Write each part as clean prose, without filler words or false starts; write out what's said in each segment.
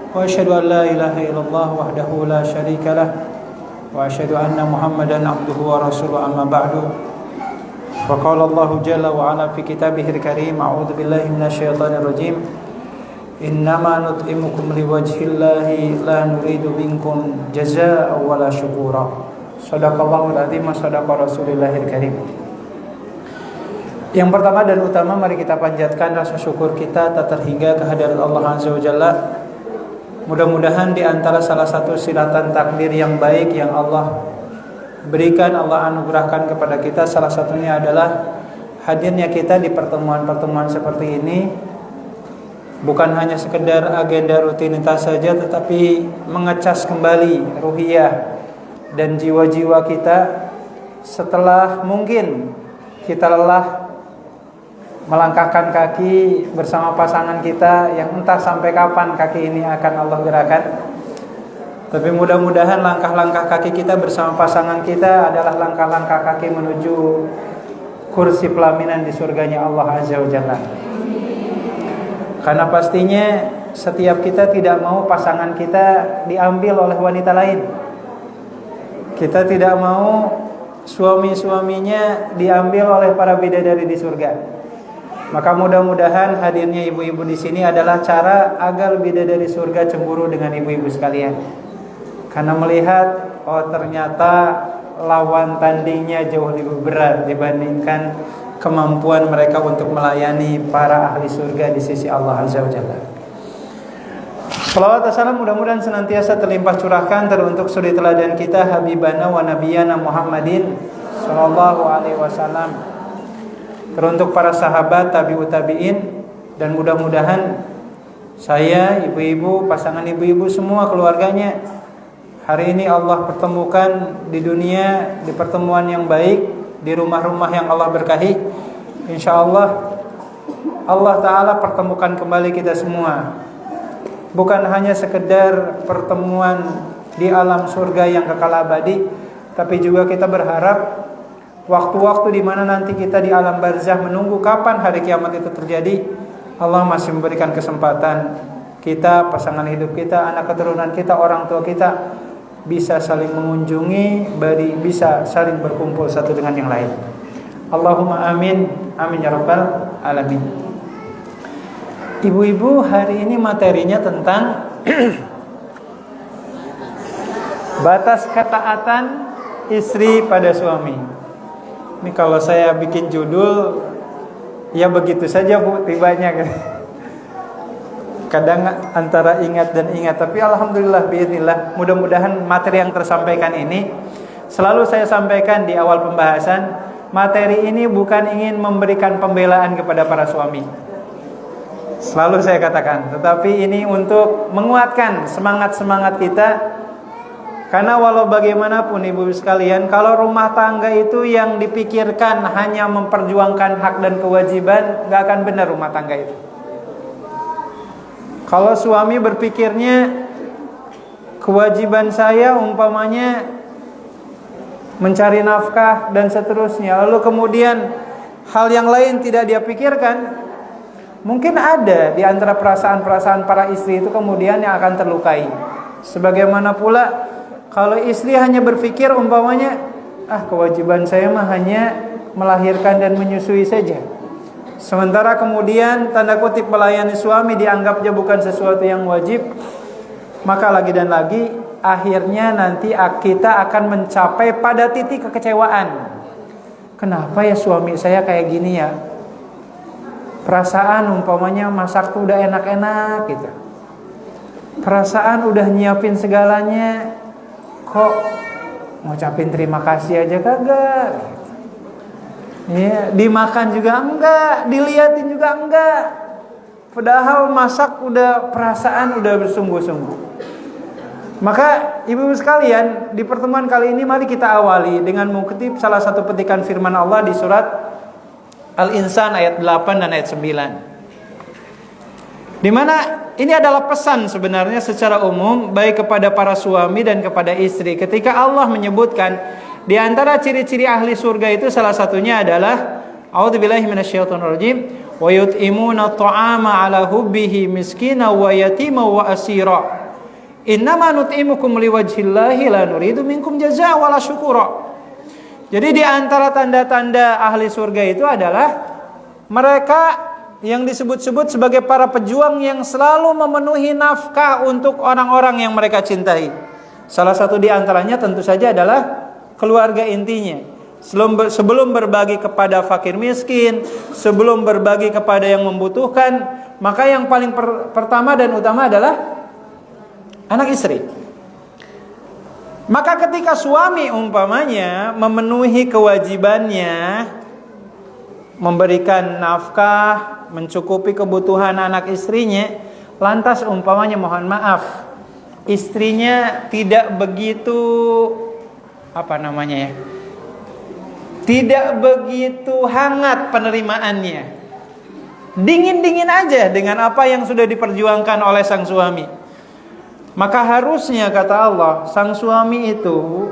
wa asyhadu an la ilaha illallah wahdahu la syarika lah wa asyhadu anna Muhammadan abduhu wa rasuluhu amma ba'du. Faqala Allah jalla wa ala fi kitabihil karim, a'udzu billahi minasyaitonir rajim. Innama nut'imukum liwajhillahi la nuridu minkum jazaa'an wala syukura. Shadaqallahul azim wa shadaqa rasulillahil karim. Yang pertama dan utama, mari kita panjatkan rasa syukur kita tak terhingga kehadirat Allah Azza wa Jalla. Mudah-mudahan di antara salah satu silatan takdir yang baik yang Allah berikan, Allah anugerahkan kepada kita, salah satunya adalah hadirnya kita di pertemuan-pertemuan seperti ini. Bukan hanya sekedar agenda rutinitas saja, tetapi mengecas kembali ruhiyah dan jiwa-jiwa kita setelah mungkin kita lelah melangkahkan kaki bersama pasangan kita yang entah sampai kapan kaki ini akan Allah gerakan. Tapi mudah-mudahan langkah-langkah kaki kita bersama pasangan kita adalah langkah-langkah kaki menuju kursi pelaminan di surganya Allah Azza wa Jalla. Karena pastinya setiap kita tidak mau pasangan kita diambil oleh wanita lain. Kita tidak mau suami-suaminya diambil oleh para bidadari di surga. Maka mudah-mudahan hadirnya ibu-ibu di sini adalah cara agar bidadari surga cemburu dengan ibu-ibu sekalian. Karena melihat, oh ternyata lawan tandingnya jauh lebih berat dibandingkan kemampuan mereka untuk melayani para ahli surga di sisi Allah Azza wa Jalla. Salawat dan salam mudah-mudahan senantiasa terlimpah curahkan teruntuk suri teladan kita Habibana wa Nabiyana Muhammadin sallallahu alaihi wasallam, teruntuk para sahabat, tabi'ut tabi'in, dan mudah-mudahan saya, ibu-ibu, pasangan ibu-ibu semua keluarganya hari ini Allah pertemukan di dunia di pertemuan yang baik, di rumah-rumah yang Allah berkahi. InsyaAllah Allah Ta'ala pertemukan kembali kita semua. Bukan hanya sekedar pertemuan di alam surga yang kekal abadi, tapi juga kita berharap waktu-waktu di mana nanti kita di alam barzah menunggu kapan hari kiamat itu terjadi, Allah masih memberikan kesempatan kita, pasangan hidup kita, anak keturunan kita, orang tua kita bisa saling mengunjungi, bisa saling berkumpul satu dengan yang lain. Allahumma amin, amin ya rabbal alamin. Ibu-ibu, hari ini materinya tentang batas ketaatan istri pada suami. Ini kalau saya bikin judul, ya begitu saja Bu, tibanya. Kadang antara ingat dan ingat, tapi alhamdulillah biiznillah, mudah-mudahan materi yang tersampaikan ini, selalu saya sampaikan di awal pembahasan, materi ini bukan ingin memberikan pembelaan kepada para suami, selalu saya katakan, tetapi ini untuk menguatkan semangat-semangat kita. Karena walau bagaimanapun ibu sekalian, kalau rumah tangga itu yang dipikirkan hanya memperjuangkan hak dan kewajiban, gak akan benar rumah tangga itu. Kalau suami berpikirnya kewajiban saya umpamanya mencari nafkah dan seterusnya, lalu kemudian hal yang lain tidak dia pikirkan, mungkin ada di antara perasaan-perasaan para istri itu kemudian yang akan terlukai. Sebagaimana pula kalau istri hanya berpikir umpamanya, kewajiban saya mah hanya melahirkan dan menyusui saja, sementara kemudian tanda kutip melayani suami dianggapnya bukan sesuatu yang wajib, maka lagi dan lagi akhirnya nanti kita akan mencapai pada titik kekecewaan. Kenapa ya suami saya kayak gini ya? Perasaan umpamanya masak tuh udah enak-enak gitu, perasaan udah nyiapin segalanya, kok ngucapin terima kasih aja kagak. Ya, dimakan juga enggak, diliatin juga enggak. Padahal masak udah perasaan udah bersungguh-sungguh. Maka ibu-ibu sekalian, di pertemuan kali ini mari kita awali dengan mengutip salah satu petikan firman Allah di surat Al-Insan ayat 8 dan ayat 9. Di mana ini adalah pesan sebenarnya secara umum baik kepada para suami dan kepada istri. Ketika Allah menyebutkan di antara ciri-ciri ahli surga itu salah satunya adalah a'udzubillahi minasyaitonirrajim wa yut'imuna at'ama 'ala hubbihi miskina wa yatima wa asira. Innama nut'imukum liwajhillahi la nuridu minkum jazaa'a wala syukura. Jadi di antara tanda-tanda ahli surga itu adalah mereka yang disebut-sebut sebagai para pejuang yang selalu memenuhi nafkah untuk orang-orang yang mereka cintai. Salah satu di antaranya tentu saja adalah keluarga intinya. Sebelum berbagi kepada fakir miskin, sebelum berbagi kepada yang membutuhkan, maka yang paling pertama dan utama adalah anak istri. Maka ketika suami umpamanya memenuhi kewajibannya, memberikan nafkah, mencukupi kebutuhan anak istrinya, lantas umpamanya mohon maaf, istrinya tidak begitu tidak begitu hangat penerimaannya, dingin-dingin aja dengan apa yang sudah diperjuangkan oleh sang suami, maka harusnya kata Allah, sang suami itu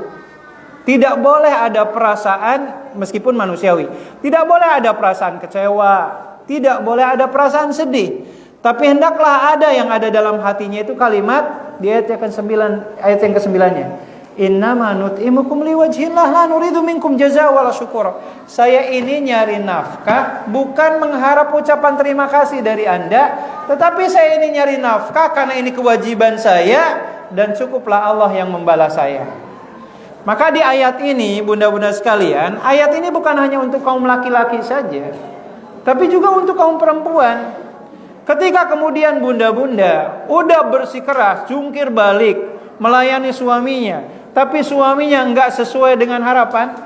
tidak boleh ada perasaan, meskipun manusiawi, tidak boleh ada perasaan kecewa, tidak boleh ada perasaan sedih, tapi hendaklah ada yang ada dalam hatinya itu kalimat di ayat yang ke-9-nya. Innama nut'imukum liwajhillah la nuridu minkum jazaa'a wala syukura. Saya ini nyari nafkah bukan mengharap ucapan terima kasih dari Anda, tetapi saya ini nyari nafkah karena ini kewajiban saya dan cukuplah Allah yang membalas saya. Maka di ayat ini, bunda-bunda sekalian, ayat ini bukan hanya untuk kaum laki-laki saja, tapi juga untuk kaum perempuan. Ketika kemudian bunda-bunda udah bersikeras, jungkir balik, melayani suaminya, tapi suaminya enggak sesuai dengan harapan,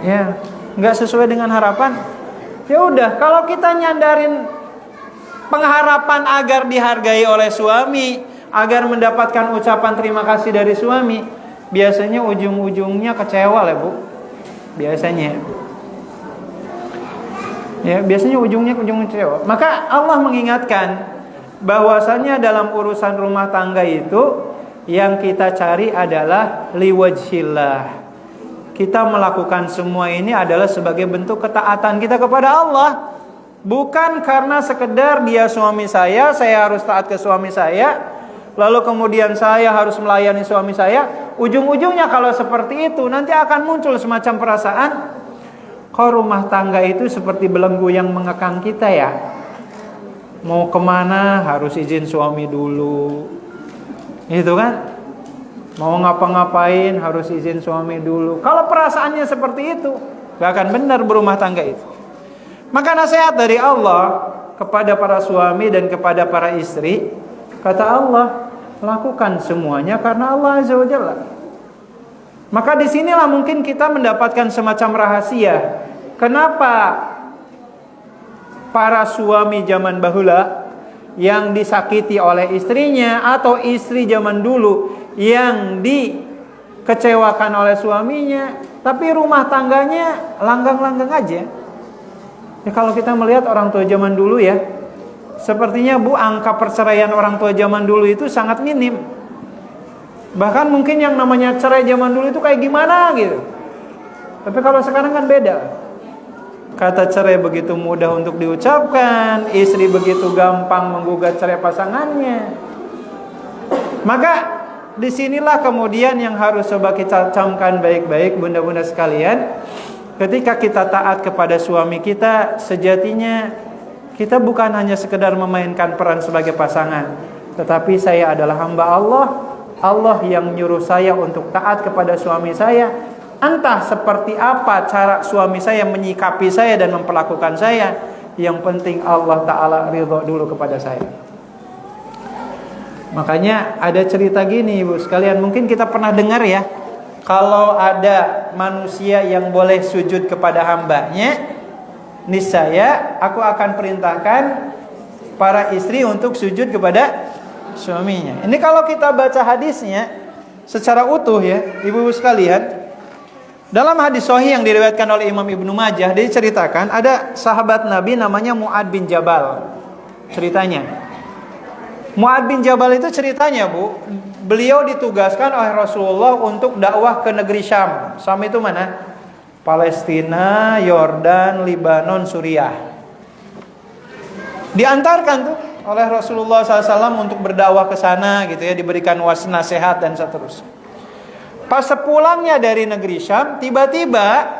ya, enggak sesuai dengan harapan, ya udah, kalau kita nyandarin pengharapan agar dihargai oleh suami, agar mendapatkan ucapan terima kasih dari suami, biasanya ujung-ujungnya kecewa lah bu, biasanya. Ya, biasanya ujungnya kecewa. Maka Allah mengingatkan bahwasanya dalam urusan rumah tangga itu yang kita cari adalah liwajhillah. Kita melakukan semua ini adalah sebagai bentuk ketaatan kita kepada Allah, bukan karena sekedar dia suami saya harus taat ke suami saya, lalu kemudian saya harus melayani suami saya. Ujung-ujungnya kalau seperti itu nanti akan muncul semacam perasaan, kok rumah tangga itu seperti belenggu yang mengekang kita ya. Mau kemana harus izin suami dulu, gitu kan? Mau ngapa-ngapain harus izin suami dulu. Kalau perasaannya seperti itu, gak akan benar berumah tangga itu. Maka nasihat dari Allah kepada para suami dan kepada para istri, kata Allah, lakukan semuanya karena Allah Azza wa Jalla. Maka disinilah mungkin kita mendapatkan semacam rahasia. Kenapa para suami zaman bahula yang disakiti oleh istrinya, atau istri zaman dulu yang dikecewakan oleh suaminya, tapi rumah tangganya langgang-langgang aja. Ya, kalau kita melihat orang tua zaman dulu ya, sepertinya bu, angka perceraian orang tua zaman dulu itu sangat minim. Bahkan mungkin yang namanya cerai zaman dulu itu kayak gimana gitu. Tapi kalau sekarang kan beda. Kata cerai begitu mudah untuk diucapkan, istri begitu gampang menggugat cerai pasangannya. Maka disinilah kemudian yang harus coba kita camkan baik-baik bunda-bunda sekalian. Ketika kita taat kepada suami kita, sejatinya kita bukan hanya sekedar memainkan peran sebagai pasangan, tetapi saya adalah hamba Allah. Allah yang nyuruh saya untuk taat kepada suami saya. Entah seperti apa cara suami saya menyikapi saya dan memperlakukan saya, yang penting Allah Ta'ala ridho dulu kepada saya. Makanya ada cerita gini ibu sekalian, mungkin kita pernah dengar ya, kalau ada manusia yang boleh sujud kepada hambanya, niscaya aku akan perintahkan para istri untuk sujud kepada suaminya. Ini kalau kita baca hadisnya secara utuh ya ibu-ibu sekalian, dalam hadis sahih yang diriwayatkan oleh Imam Ibnu Majah, diceritakan ada sahabat Nabi namanya Mu'ad bin Jabal. Ceritanya, Mu'ad bin Jabal itu ceritanya bu, beliau ditugaskan oleh Rasulullah untuk dakwah ke negeri Syam. Syam itu mana? Palestina, Yordan, Lebanon, Suriah. Diantarkan tuh oleh Rasulullah SAW untuk berdakwah ke sana gitu ya, diberikan nasihat dan seterusnya. Pas sepulangnya dari negeri Syam, tiba-tiba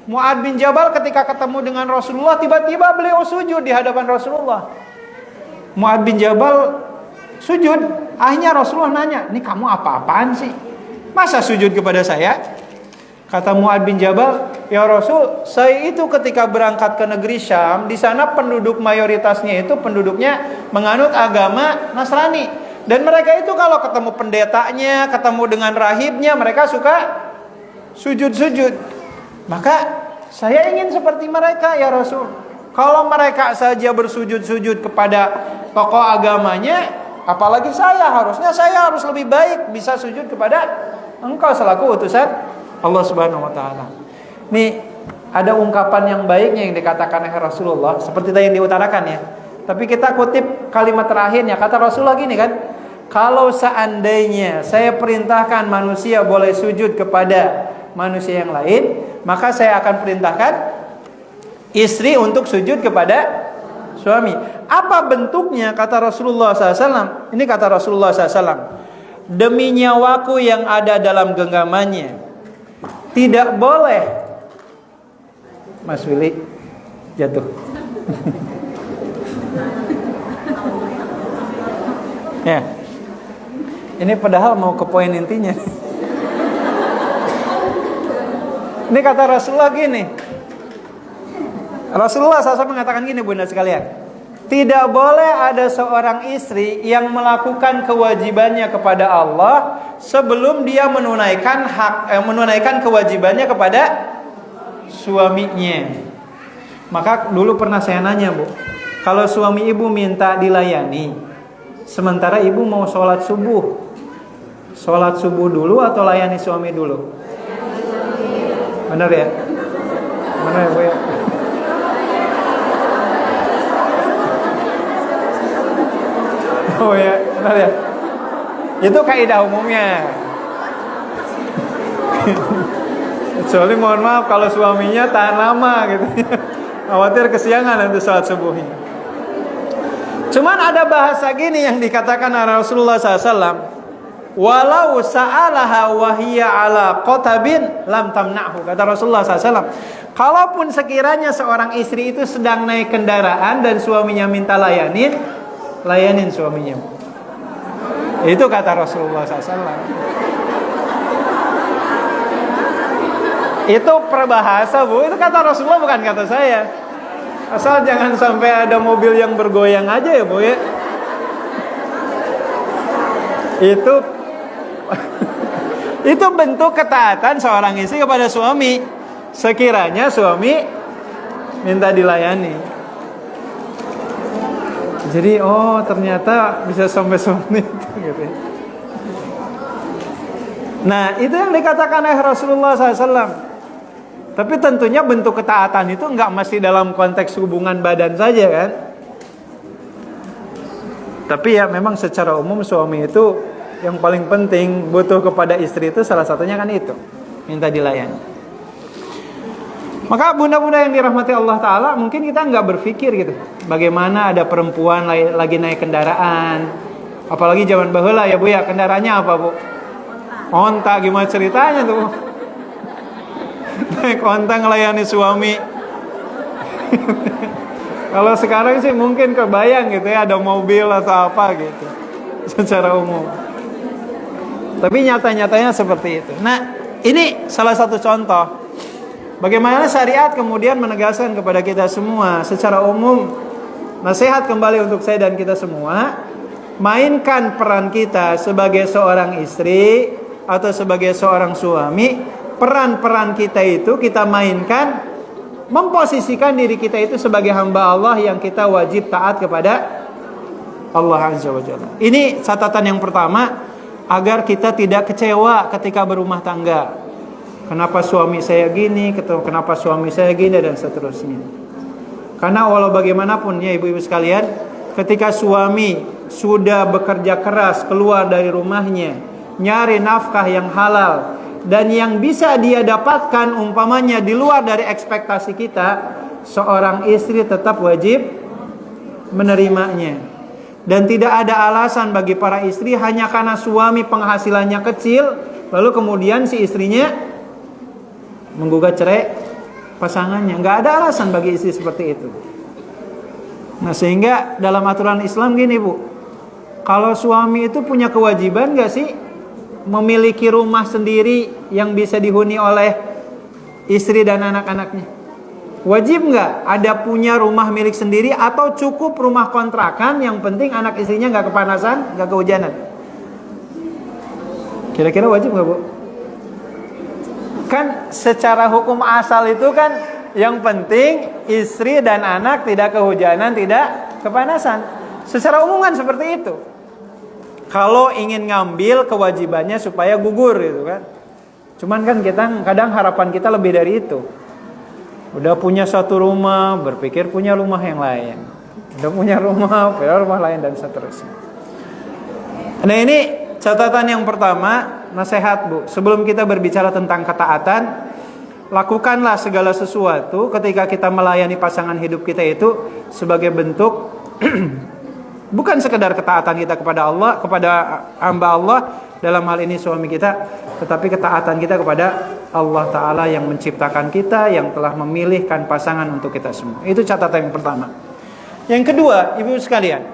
Mu'adz bin Jabal ketika ketemu dengan Rasulullah, tiba-tiba beliau sujud di hadapan Rasulullah. Mu'adz bin Jabal sujud. Akhirnya Rasulullah nanya, "Ini kamu apa-apaan sih? Masa sujud kepada saya?" Kata Mu'adz bin Jabal, "Ya Rasul, saya itu ketika berangkat ke negeri Syam, di sana penduduk mayoritasnya itu penduduknya menganut agama Nasrani. Dan mereka itu kalau ketemu pendetanya, ketemu dengan rahibnya, mereka suka sujud-sujud. Maka saya ingin seperti mereka ya Rasul. Kalau mereka saja bersujud-sujud kepada tokoh agamanya, apalagi harusnya saya harus lebih baik bisa sujud kepada engkau selaku utusan Allah Subhanahu wa taala." Nih, ada ungkapan yang baiknya yang dikatakan oleh Rasulullah seperti tadi yang diutarakan ya. Tapi kita kutip kalimat terakhirnya, kata Rasulullah gini kan, "Kalau seandainya saya perintahkan manusia boleh sujud kepada manusia yang lain, maka saya akan perintahkan istri untuk sujud kepada suami." Apa bentuknya? Kata Rasulullah SAW. Ini kata Rasulullah SAW, "Demi nyawaku yang ada dalam genggamannya, tidak boleh." Mas Willy jatuh. Ya. Ini padahal mau ke poin intinya. Ini kata Rasulullah gini. Rasulullah SAW mengatakan gini, Bunda sekalian. Tidak boleh ada seorang istri yang melakukan kewajibannya kepada Allah sebelum dia menunaikan kewajibannya kepada suaminya. Maka dulu pernah saya nanya, Bu, kalau suami ibu minta dilayani, sementara ibu mau sholat subuh dulu atau layani suami dulu? Benar ya? Benar ya, Bu ya? Oh ya, benar ya? Itu kaidah umumnya. Kecuali mohon maaf kalau suaminya tahan lama gitu. Khawatir kesiangan nanti sholat subuhnya. Cuman ada bahasa gini yang dikatakan oleh Rasulullah SAW. "Walau sa'alaha wahiyya ala qatabin lam tamna'hu." Kata Rasulullah SAW. Kalaupun sekiranya seorang istri itu sedang naik kendaraan dan suaminya minta layanin suaminya. Itu kata Rasulullah SAW. Itu perbahasa, Bu. Itu kata Rasulullah, bukan kata saya. Asal jangan sampai ada mobil yang bergoyang aja ya, Bu ya. Itu bentuk ketaatan seorang istri kepada suami. Sekiranya suami minta dilayani. Jadi ternyata bisa sampai suami itu gitu ya. Nah, itu yang dikatakan oleh Rasulullah SAW. Tapi tentunya bentuk ketaatan itu enggak mesti dalam konteks hubungan badan saja kan. Tapi ya memang secara umum suami itu yang paling penting butuh kepada istri itu salah satunya kan itu, minta dilayani. Maka bunda-bunda yang dirahmati Allah Ta'ala, mungkin kita enggak berpikir gitu, bagaimana ada perempuan lagi naik kendaraan. Apalagi zaman baheula ya Bu ya, kendaraannya apa Bu? Onta, gimana ceritanya tuh? Naik onta ngelayani suami. Kalau sekarang sih mungkin kebayang gitu ya, ada mobil atau apa gitu secara umum. Tapi nyata-nyatanya seperti itu. Nah, ini salah satu contoh bagaimana syariat kemudian menegaskan kepada kita semua secara umum. Nasihat kembali untuk saya dan kita semua, mainkan peran kita sebagai seorang istri atau sebagai seorang suami. Peran-peran kita itu kita mainkan, memposisikan diri kita itu sebagai hamba Allah yang kita wajib taat kepada Allah Azza wa Jalla. Ini catatan yang pertama, agar kita tidak kecewa ketika berumah tangga. Kenapa suami saya gini, kenapa suami saya gini, dan seterusnya. Karena walau bagaimanapun ya ibu-ibu sekalian, ketika suami sudah bekerja keras keluar dari rumahnya, nyari nafkah yang halal, dan yang bisa dia dapatkan umpamanya di luar dari ekspektasi kita, seorang istri tetap wajib menerimanya. Dan tidak ada alasan bagi para istri hanya karena suami penghasilannya kecil, lalu kemudian si istrinya menggugat cerai pasangannya. Nggak ada alasan bagi istri seperti itu. Nah, sehingga dalam aturan Islam gini, Bu, kalau suami itu punya kewajiban nggak sih memiliki rumah sendiri yang bisa dihuni oleh istri dan anak-anaknya? Wajib nggak ada punya rumah milik sendiri atau cukup rumah kontrakan, yang penting anak istrinya nggak kepanasan, nggak kehujanan? Kira-kira wajib nggak, Bu? Kan secara hukum asal itu kan yang penting istri dan anak tidak kehujanan, tidak kepanasan. Secara umum kan seperti itu. Kalau ingin ngambil kewajibannya supaya gugur gitu kan. Cuman kan kita kadang harapan kita lebih dari itu. Udah punya satu rumah, berpikir punya rumah yang lain. Udah punya rumah, punya rumah lain, dan seterusnya. Nah, ini catatan yang pertama, nasihat, Bu. Sebelum kita berbicara tentang ketaatan, lakukanlah segala sesuatu ketika kita melayani pasangan hidup kita itu sebagai bentuk bukan sekedar ketaatan kita kepada Allah, kepada hamba Allah, dalam hal ini suami kita, tetapi ketaatan kita kepada Allah Ta'ala yang menciptakan kita, yang telah memilihkan pasangan untuk kita semua. Itu catatan yang pertama. Yang kedua, ibu sekalian,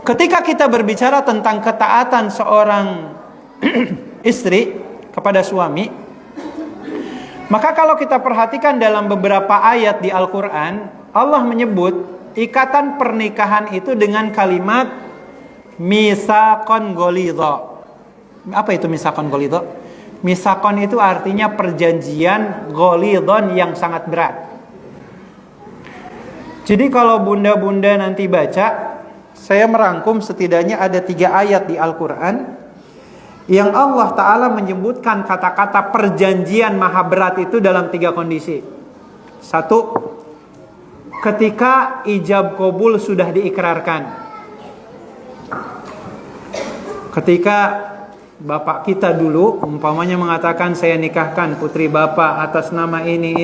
ketika kita berbicara tentang ketaatan seorang istri kepada suami, maka kalau kita perhatikan dalam beberapa ayat di Al-Quran, Allah menyebut ikatan pernikahan itu dengan kalimat misaqon ghalidha. Apa itu misaqon ghalidha? Misaqon itu artinya perjanjian, ghalidhon yang sangat berat. Jadi kalau bunda-bunda nanti baca, saya merangkum setidaknya ada 3 ayat di Al-Quran yang Allah Ta'ala menyebutkan kata-kata perjanjian maha berat itu dalam 3 kondisi. 1, ketika ijab qabul sudah diikrarkan. Ketika bapak kita dulu umpamanya mengatakan, saya nikahkan putri bapak atas nama ini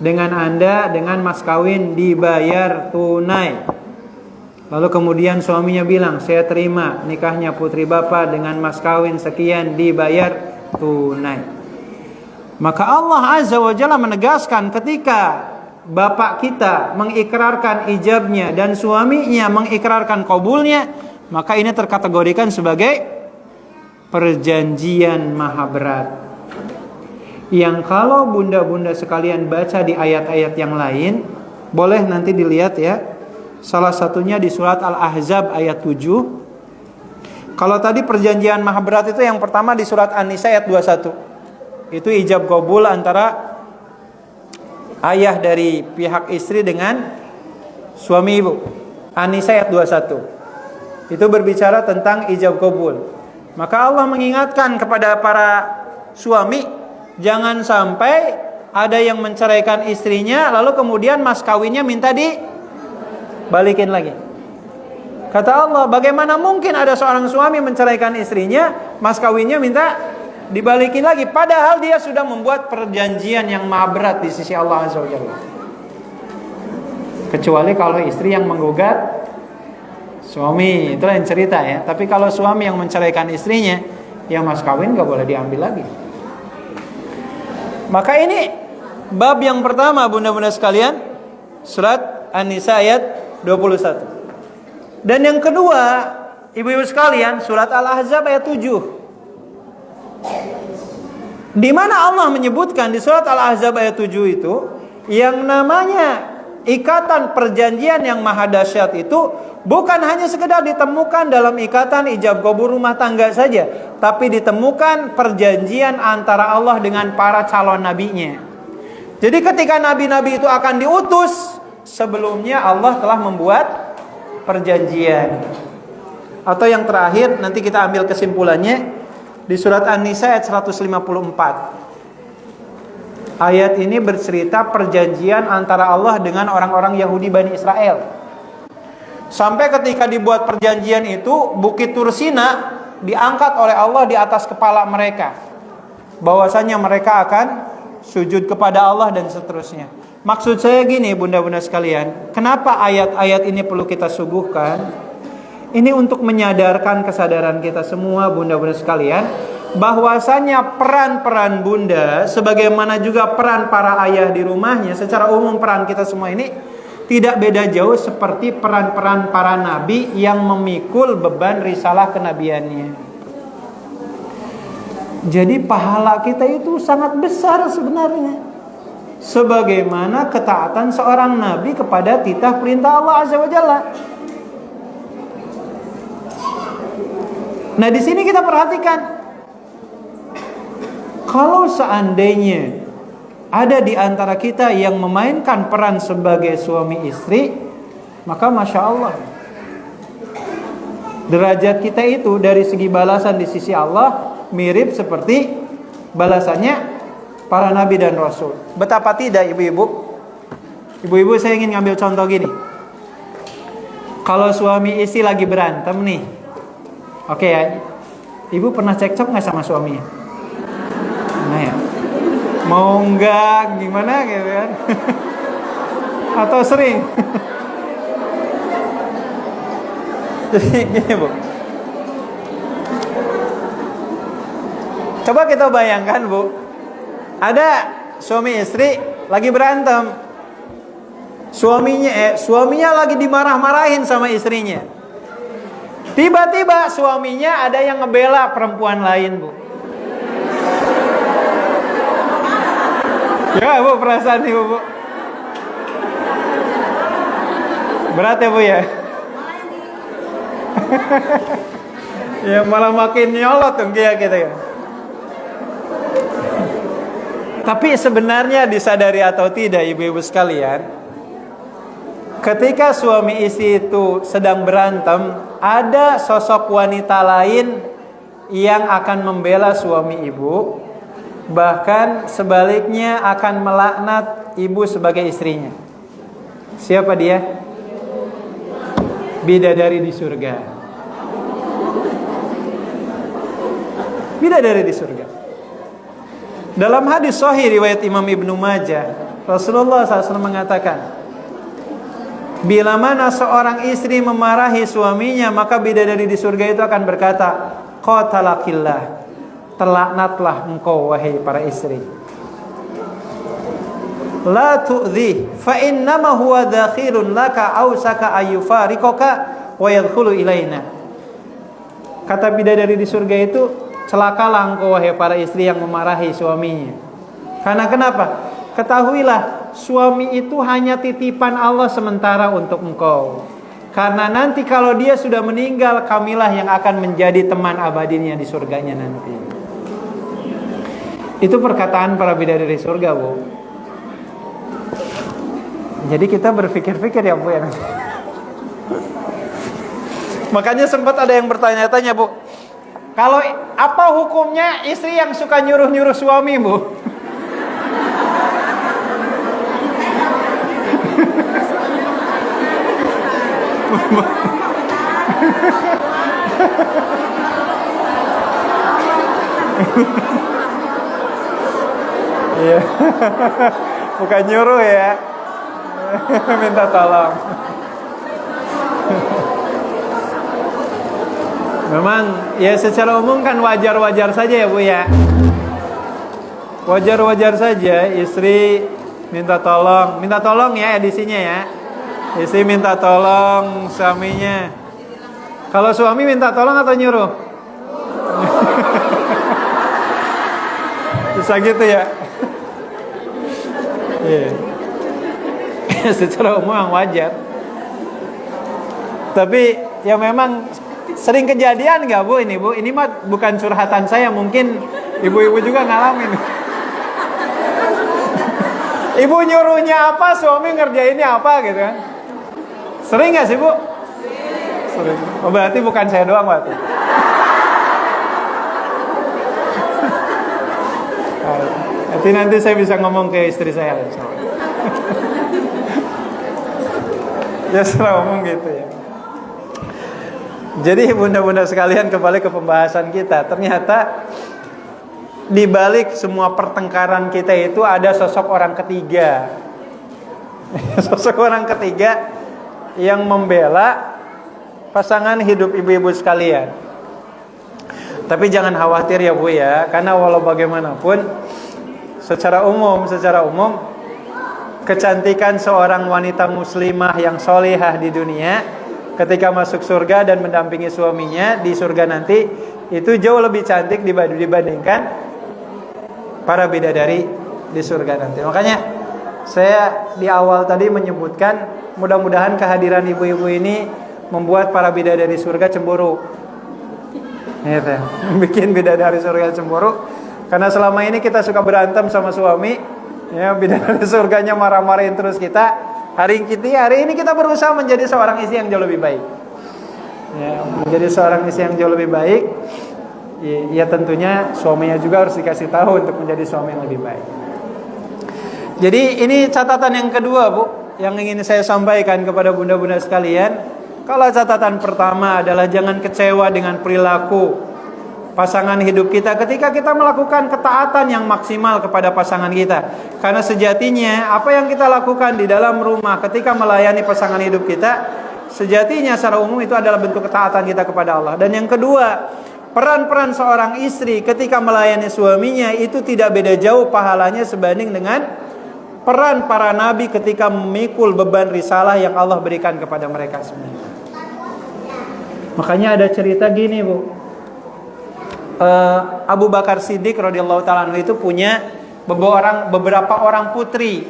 dengan Anda dengan mas kawin dibayar tunai. Lalu kemudian suaminya bilang, saya terima nikahnya putri bapak dengan mas kawin sekian dibayar tunai. Maka Allah Azza wa Jalla menegaskan ketika bapak kita mengikrarkan ijabnya dan suaminya mengikrarkan qabulnya, maka ini terkategorikan sebagai perjanjian maha berat. Yang kalau bunda-bunda sekalian baca di ayat-ayat yang lain, boleh nanti dilihat ya. Salah satunya di surat Al-Ahzab ayat 7. Kalau tadi perjanjian maha berat itu yang pertama di surat An-Nisa ayat 21. Itu ijab qabul antara ayah dari pihak istri dengan suami ibu. An-Nisa ayat 21. Itu berbicara tentang ijab qabul. Maka Allah mengingatkan kepada para suami, jangan sampai ada yang menceraikan istrinya lalu kemudian mas kawinnya minta dibalikin lagi. Kata Allah, bagaimana mungkin ada seorang suami menceraikan istrinya, mas kawinnya minta dibalikin lagi, padahal dia sudah membuat perjanjian yang maha berat di sisi Allah Azza wa Jalla. Kecuali kalau istri yang menggugat suami, itu lain cerita ya. Tapi kalau suami yang menceraikan istrinya, ya mas kawin gak boleh diambil lagi. Maka ini bab yang pertama, bunda-bunda sekalian, surat An-Nisa ayat 21. Dan yang kedua, ibu-ibu sekalian, surat Al-Ahzab ayat 7. Di mana Allah menyebutkan di surat Al-Ahzab ayat 7 itu, yang namanya ikatan perjanjian yang maha dahsyat itu bukan hanya sekedar ditemukan dalam ikatan ijab qabul rumah tangga saja, tapi ditemukan perjanjian antara Allah dengan para calon nabinya. Jadi ketika nabi-nabi itu akan diutus, sebelumnya Allah telah membuat perjanjian. Atau yang terakhir, nanti kita ambil kesimpulannya di surat An-Nisa ayat 154. Ayat ini bercerita perjanjian antara Allah dengan orang-orang Yahudi Bani Israel. Sampai ketika dibuat perjanjian itu, Bukit Tursina diangkat oleh Allah di atas kepala mereka. Bahwasanya mereka akan sujud kepada Allah dan seterusnya. Maksud saya gini bunda-bunda sekalian, kenapa ayat-ayat ini perlu kita suguhkan? Ini untuk menyadarkan kesadaran kita semua bunda-bunda sekalian, bahwasanya peran-peran bunda, sebagaimana juga peran para ayah di rumahnya, secara umum peran kita semua ini tidak beda jauh seperti peran-peran para nabi yang memikul beban risalah kenabiannya. Jadi pahala kita itu sangat besar sebenarnya, sebagaimana ketaatan seorang nabi kepada titah perintah Allah Azza wa Jalla. Nah, di sini kita perhatikan, kalau seandainya ada di antara kita yang memainkan peran sebagai suami istri, maka Masya Allah, derajat kita itu dari segi balasan di sisi Allah mirip seperti balasannya para nabi dan rasul. Betapa tidak ibu-ibu? Ibu-ibu, saya ingin ngambil contoh gini. Kalau suami istri lagi berantem nih, oke ya, ibu pernah cekcok nggak sama suaminya? Nah ya, mau nggak gimana gitu kan? Atau sering? Jadi gini bu, coba kita bayangkan bu, ada suami istri lagi berantem, suaminya lagi dimarah-marahin sama istrinya. Tiba-tiba suaminya ada yang ngebela perempuan lain bu. Ya bu, perasaan ibu bu, berat ya bu ya. Ya malah makin nyolot tuh kayak gitu ya. Tapi sebenarnya disadari atau tidak ibu-ibu sekalian, ketika suami istri itu sedang berantem, ada sosok wanita lain yang akan membela suami ibu, bahkan sebaliknya akan melaknat ibu sebagai istrinya. Siapa dia? Bidadari di surga. Bidadari di surga. Dalam hadis sahih riwayat Imam Ibnu Majah, Rasulullah SAW mengatakan, bila mana seorang istri memarahi suaminya, maka bidadari di surga itu akan berkata, qatalakillah, terlaknatlah engkau wahai para istri. La tu'dhi fa innama huwa dakhilun laka awsaka ayyufariqaka wa yadkhulu ilaina. Kata bidadari di surga itu, celakalah engkau wahai para istri yang memarahi suaminya. Karena kenapa? Ketahuilah, suami itu hanya titipan Allah sementara untuk engkau. Karena nanti kalau dia sudah meninggal, kamilah yang akan menjadi teman abadinya di surganya nanti. Itu perkataan para bidadari surga bu. Jadi kita berpikir-pikir ya bu ya. Makanya sempat ada yang bertanya-tanya bu, kalau apa hukumnya istri yang suka nyuruh-nyuruh suami bu? Iya, bukan nyuruh ya, minta tolong. Memang ya secara umum kan wajar-wajar saja ya bu ya. Wajar-wajar saja istri minta tolong ya edisinya ya. Istri minta tolong suaminya. Kalau suami minta tolong atau nyuruh? Bisa gitu ya. Iya. Secara umum yang wajar. Tapi ya memang sering kejadian nggak bu ini bu? Ini mah bukan curhatan saya, mungkin ibu-ibu juga ngalamin. Ibu nyuruhnya apa, suami ngerjainnya apa gitu kan? Sering nggak sih bu? Sering. Oh, berarti bukan saya doang waktu. Nanti saya bisa ngomong ke istri saya. Ya secara umum gitu ya. Jadi bunda-bunda sekalian, kembali ke pembahasan kita. Ternyata di balik semua pertengkaran kita itu ada sosok orang ketiga Sosok orang ketiga yang membela pasangan hidup ibu-ibu sekalian. Tapi jangan khawatir ya Bu ya, karena walau bagaimanapun secara umum kecantikan seorang wanita muslimah yang solihah di dunia ketika masuk surga dan mendampingi suaminya di surga nanti itu jauh lebih cantik dibandingkan para bidadari di surga nanti. Makanya saya di awal tadi menyebutkan mudah-mudahan kehadiran ibu-ibu ini membuat para bidadari surga cemburu. Gitu. Bikin bidadari surga cemburu. Karena selama ini kita suka berantem sama suami, ya bidadari surganya marah-marahin terus kita. Hari ini kita berusaha menjadi seorang istri yang jauh lebih baik. Ya, menjadi seorang istri yang jauh lebih baik. Ya tentunya suaminya juga harus dikasih tahu untuk menjadi suami yang lebih baik. Jadi ini catatan yang kedua Bu, yang ingin saya sampaikan kepada bunda-bunda sekalian. Kalau catatan pertama adalah jangan kecewa dengan perilaku pasangan hidup kita ketika kita melakukan ketaatan yang maksimal kepada pasangan kita. Karena sejatinya apa yang kita lakukan di dalam rumah ketika melayani pasangan hidup kita, sejatinya secara umum itu adalah bentuk ketaatan kita kepada Allah. Dan yang kedua, peran-peran seorang istri ketika melayani suaminya itu tidak beda jauh pahalanya sebanding dengan peran para nabi ketika memikul beban risalah yang Allah berikan kepada mereka semua. Makanya ada cerita gini Bu, Abu Bakar Siddiq radhiyallahu ta'ala anhu itu punya beberapa orang putri.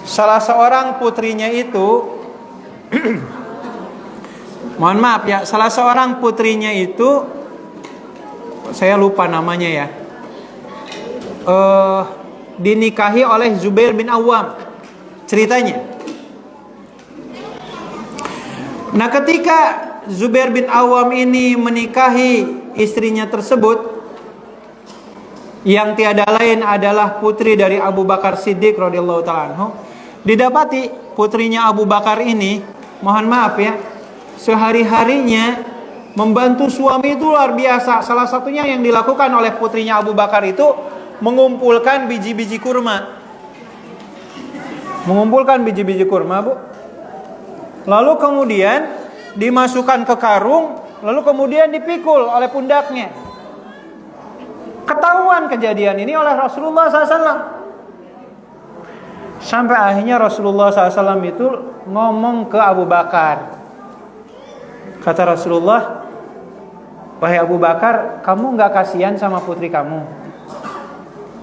Salah seorang putrinya itu mohon maaf ya, salah seorang putrinya itu saya lupa namanya ya, dinikahi oleh Zubair bin Awam ceritanya. Nah ketika Zubair bin Awam ini menikahi istrinya tersebut, yang tiada lain adalah putri dari Abu Bakar Siddiq radhiyallahu ta'ala anhu, didapati putrinya Abu Bakar ini, mohon maaf ya, sehari-harinya membantu suami itu luar biasa. Salah satunya yang dilakukan oleh putrinya Abu Bakar itu mengumpulkan biji-biji kurma. Mengumpulkan biji-biji kurma Bu, lalu kemudian dimasukkan ke karung, lalu kemudian dipikul oleh pundaknya. Ketahuan kejadian ini oleh Rasulullah SAW. Sampai akhirnya Rasulullah SAW itu ngomong ke Abu Bakar. Kata Rasulullah, wahai Abu Bakar, kamu gak kasihan sama putri kamu?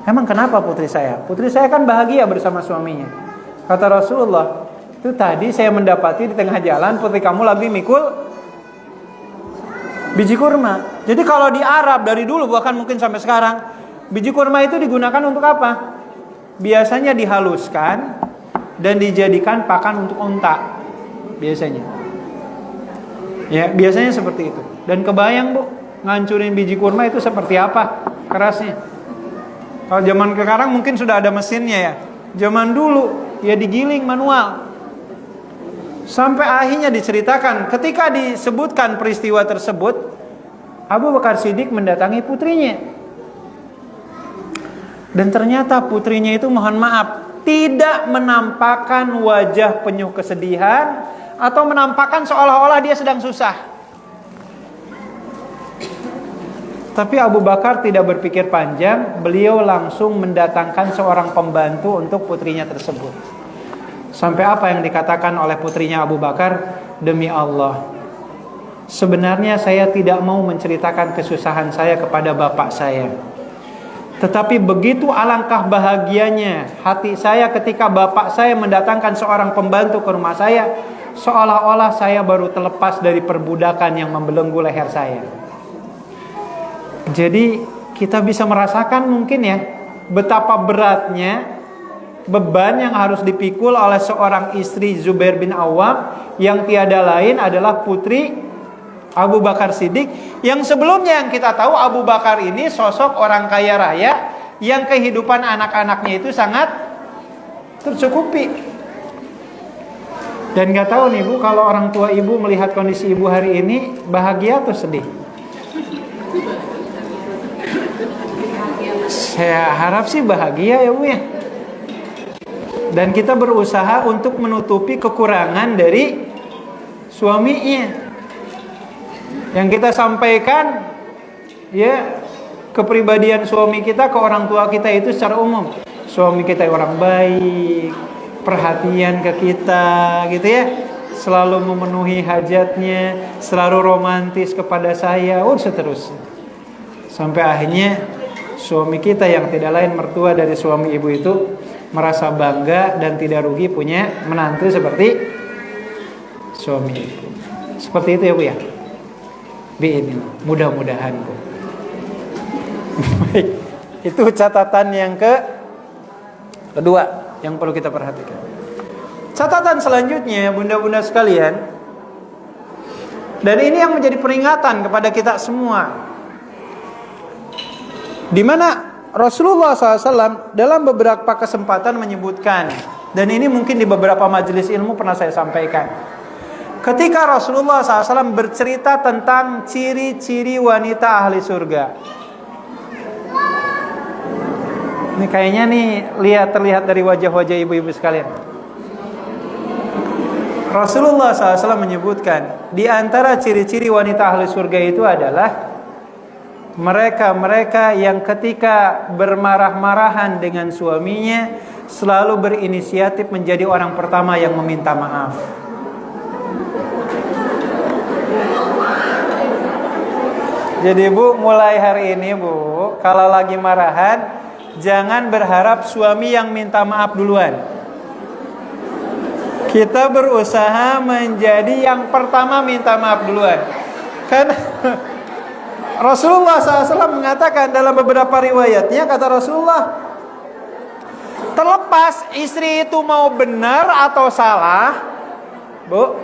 Emang kenapa putri saya? Putri saya kan bahagia bersama suaminya. Kata Rasulullah, itu tadi saya mendapati di tengah jalan putri kamu lagi mikul biji kurma. Jadi kalau di Arab dari dulu bahkan mungkin sampai sekarang, biji kurma itu digunakan untuk apa? Biasanya dihaluskan dan dijadikan pakan untuk unta. Biasanya. Ya, biasanya seperti itu. Dan kebayang Bu, ngancurin biji kurma itu seperti apa kerasnya. Kalau zaman sekarang mungkin sudah ada mesinnya ya. Zaman dulu ya digiling manual. Sampai akhirnya diceritakan ketika disebutkan peristiwa tersebut, Abu Bakar Siddiq mendatangi putrinya. Dan ternyata putrinya itu mohon maaf tidak menampakkan wajah penuh kesedihan atau menampakkan seolah-olah dia sedang susah. Tapi Abu Bakar tidak berpikir panjang, beliau langsung mendatangkan seorang pembantu untuk putrinya tersebut. Sampai apa yang dikatakan oleh putrinya Abu Bakar, demi Allah, sebenarnya saya tidak mau menceritakan kesusahan saya kepada bapak saya. Tetapi begitu alangkah bahagianya hati saya ketika bapak saya mendatangkan seorang pembantu ke rumah saya, seolah-olah saya baru terlepas dari perbudakan yang membelenggu leher saya. Jadi kita bisa merasakan mungkin ya betapa beratnya beban yang harus dipikul oleh seorang istri Zubair bin Awam yang tiada lain adalah putri Abu Bakar Siddiq, yang sebelumnya yang kita tahu Abu Bakar ini sosok orang kaya raya yang kehidupan anak-anaknya itu sangat tercukupi. Dan gak tahu nih Bu, kalau orang tua ibu melihat kondisi ibu hari ini bahagia atau sedih? Saya harap sih bahagia ya Bu ya. Dan kita berusaha untuk menutupi kekurangan dari suaminya. Yang kita sampaikan ya kepribadian suami kita ke orang tua kita itu secara umum. Suami kita orang baik, perhatian ke kita gitu ya, selalu memenuhi hajatnya, selalu romantis kepada saya, seterusnya. Sampai akhirnya suami kita yang tidak lain mertua dari suami ibu itu merasa bangga dan tidak rugi punya menantu seperti suami ibu. Seperti itu ya Bu ya. Ini mudah-mudahan Bu. Baik, itu catatan yang kedua yang perlu kita perhatikan. Catatan selanjutnya bunda-bunda sekalian, dan ini yang menjadi peringatan kepada kita semua, di mana Rasulullah SAW dalam beberapa kesempatan menyebutkan, dan ini mungkin di beberapa majelis ilmu pernah saya sampaikan, ketika Rasulullah SAW bercerita tentang ciri-ciri wanita ahli surga. Ini kayaknya terlihat dari wajah-wajah ibu-ibu sekalian. Rasulullah SAW menyebutkan di antara ciri-ciri wanita ahli surga itu adalah mereka yang ketika bermarah-marahan dengan suaminya selalu berinisiatif menjadi orang pertama yang meminta maaf. Jadi Bu, mulai hari ini Bu, kalau lagi marahan jangan berharap suami yang minta maaf duluan. Kita berusaha menjadi yang pertama minta maaf duluan. Karena Rasulullah SAW mengatakan dalam beberapa riwayatnya, kata Rasulullah, terlepas istri itu mau benar atau salah, Bu,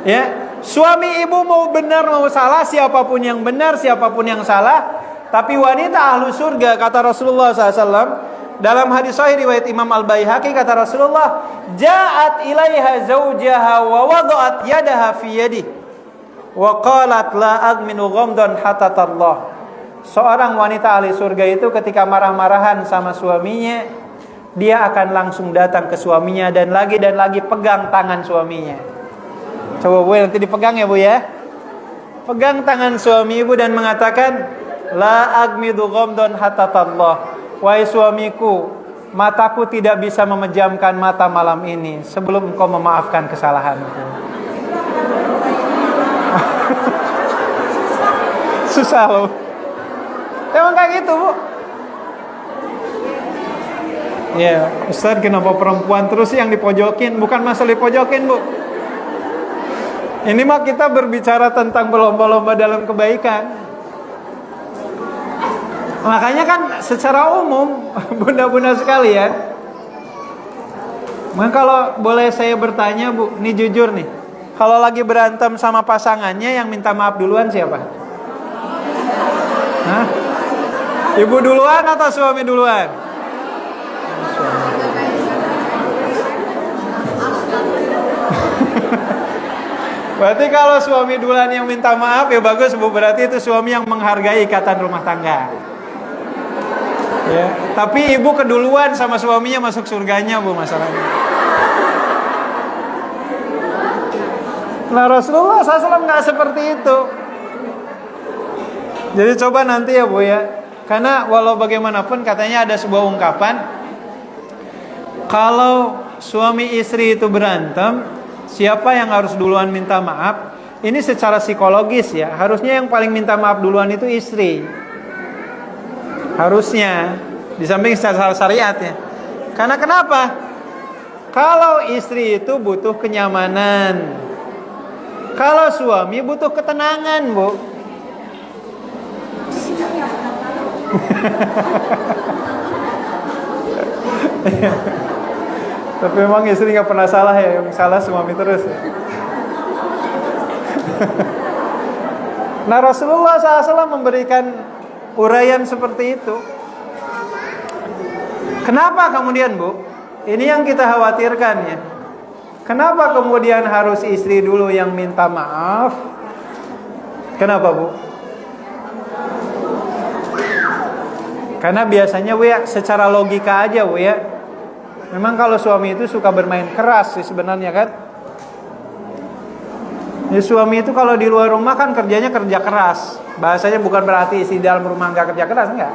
ya, suami ibu mau benar mau salah, siapapun yang benar siapapun yang salah, tapi wanita ahlu surga, kata Rasulullah SAW dalam hadis sahih riwayat Imam Al-Baihaqi, kata Rasulullah, ja'at ilaiha zawjaha wa wada'at yadaha fi yadihi wa qalat la agminu ghamdan hatta tallah. Seorang wanita ahli surga itu ketika marah-marahan sama suaminya, dia akan langsung datang ke suaminya dan lagi pegang tangan suaminya. Coba Bu, nanti dipegang ya Bu ya. Pegang tangan suami ibu dan mengatakan, la agmidu ghamdan hatta tallah. Wahai suamiku, mataku tidak bisa memejamkan mata malam ini sebelum engkau memaafkan kesalahanku. Susah loh. Emang kayak gitu Bu. Ya, Ustaz, kenapa perempuan terus yang dipojokin? Bukan masalah dipojokin Bu. Ini mah kita berbicara tentang berlomba-lomba dalam kebaikan. Makanya kan secara umum bunda-bunda sekalian, kalau boleh saya bertanya Bu, ini jujur nih, kalau lagi berantem sama pasangannya yang minta maaf duluan siapa? Hah? Ibu duluan atau suami duluan? Berarti kalau suami duluan yang minta maaf ya bagus Bu, berarti itu suami yang menghargai ikatan rumah tangga. Ya, tapi ibu keduluan sama suaminya masuk surganya Bu masalahnya. Nah Rasulullah SAW nggak seperti itu. Jadi coba nanti ya Bu ya, karena walau bagaimanapun katanya ada sebuah ungkapan, kalau suami istri itu berantem, siapa yang harus duluan minta maaf? Ini secara psikologis ya, harusnya yang paling minta maaf duluan itu istri. Harusnya, di samping secara syariat ya. Karena kenapa? Kalau istri itu butuh kenyamanan, kalau suami butuh ketenangan Bu. Tapi memang istri gak pernah salah ya, yang salah suami terus ya. Nah Rasulullah SAW memberikan uraian seperti itu. Kenapa kemudian Bu? Ini yang kita khawatirkan ya. Kenapa kemudian harus istri dulu yang minta maaf? Kenapa Bu? Karena biasanya Bu ya, secara logika aja Bu ya, Memang kalau suami itu suka bermain keras sih sebenarnya kan. Ya, suami itu kalau di luar rumah kan kerjanya kerja keras. Bahasanya bukan berarti istri dalam rumah nggak kerja keras, enggak.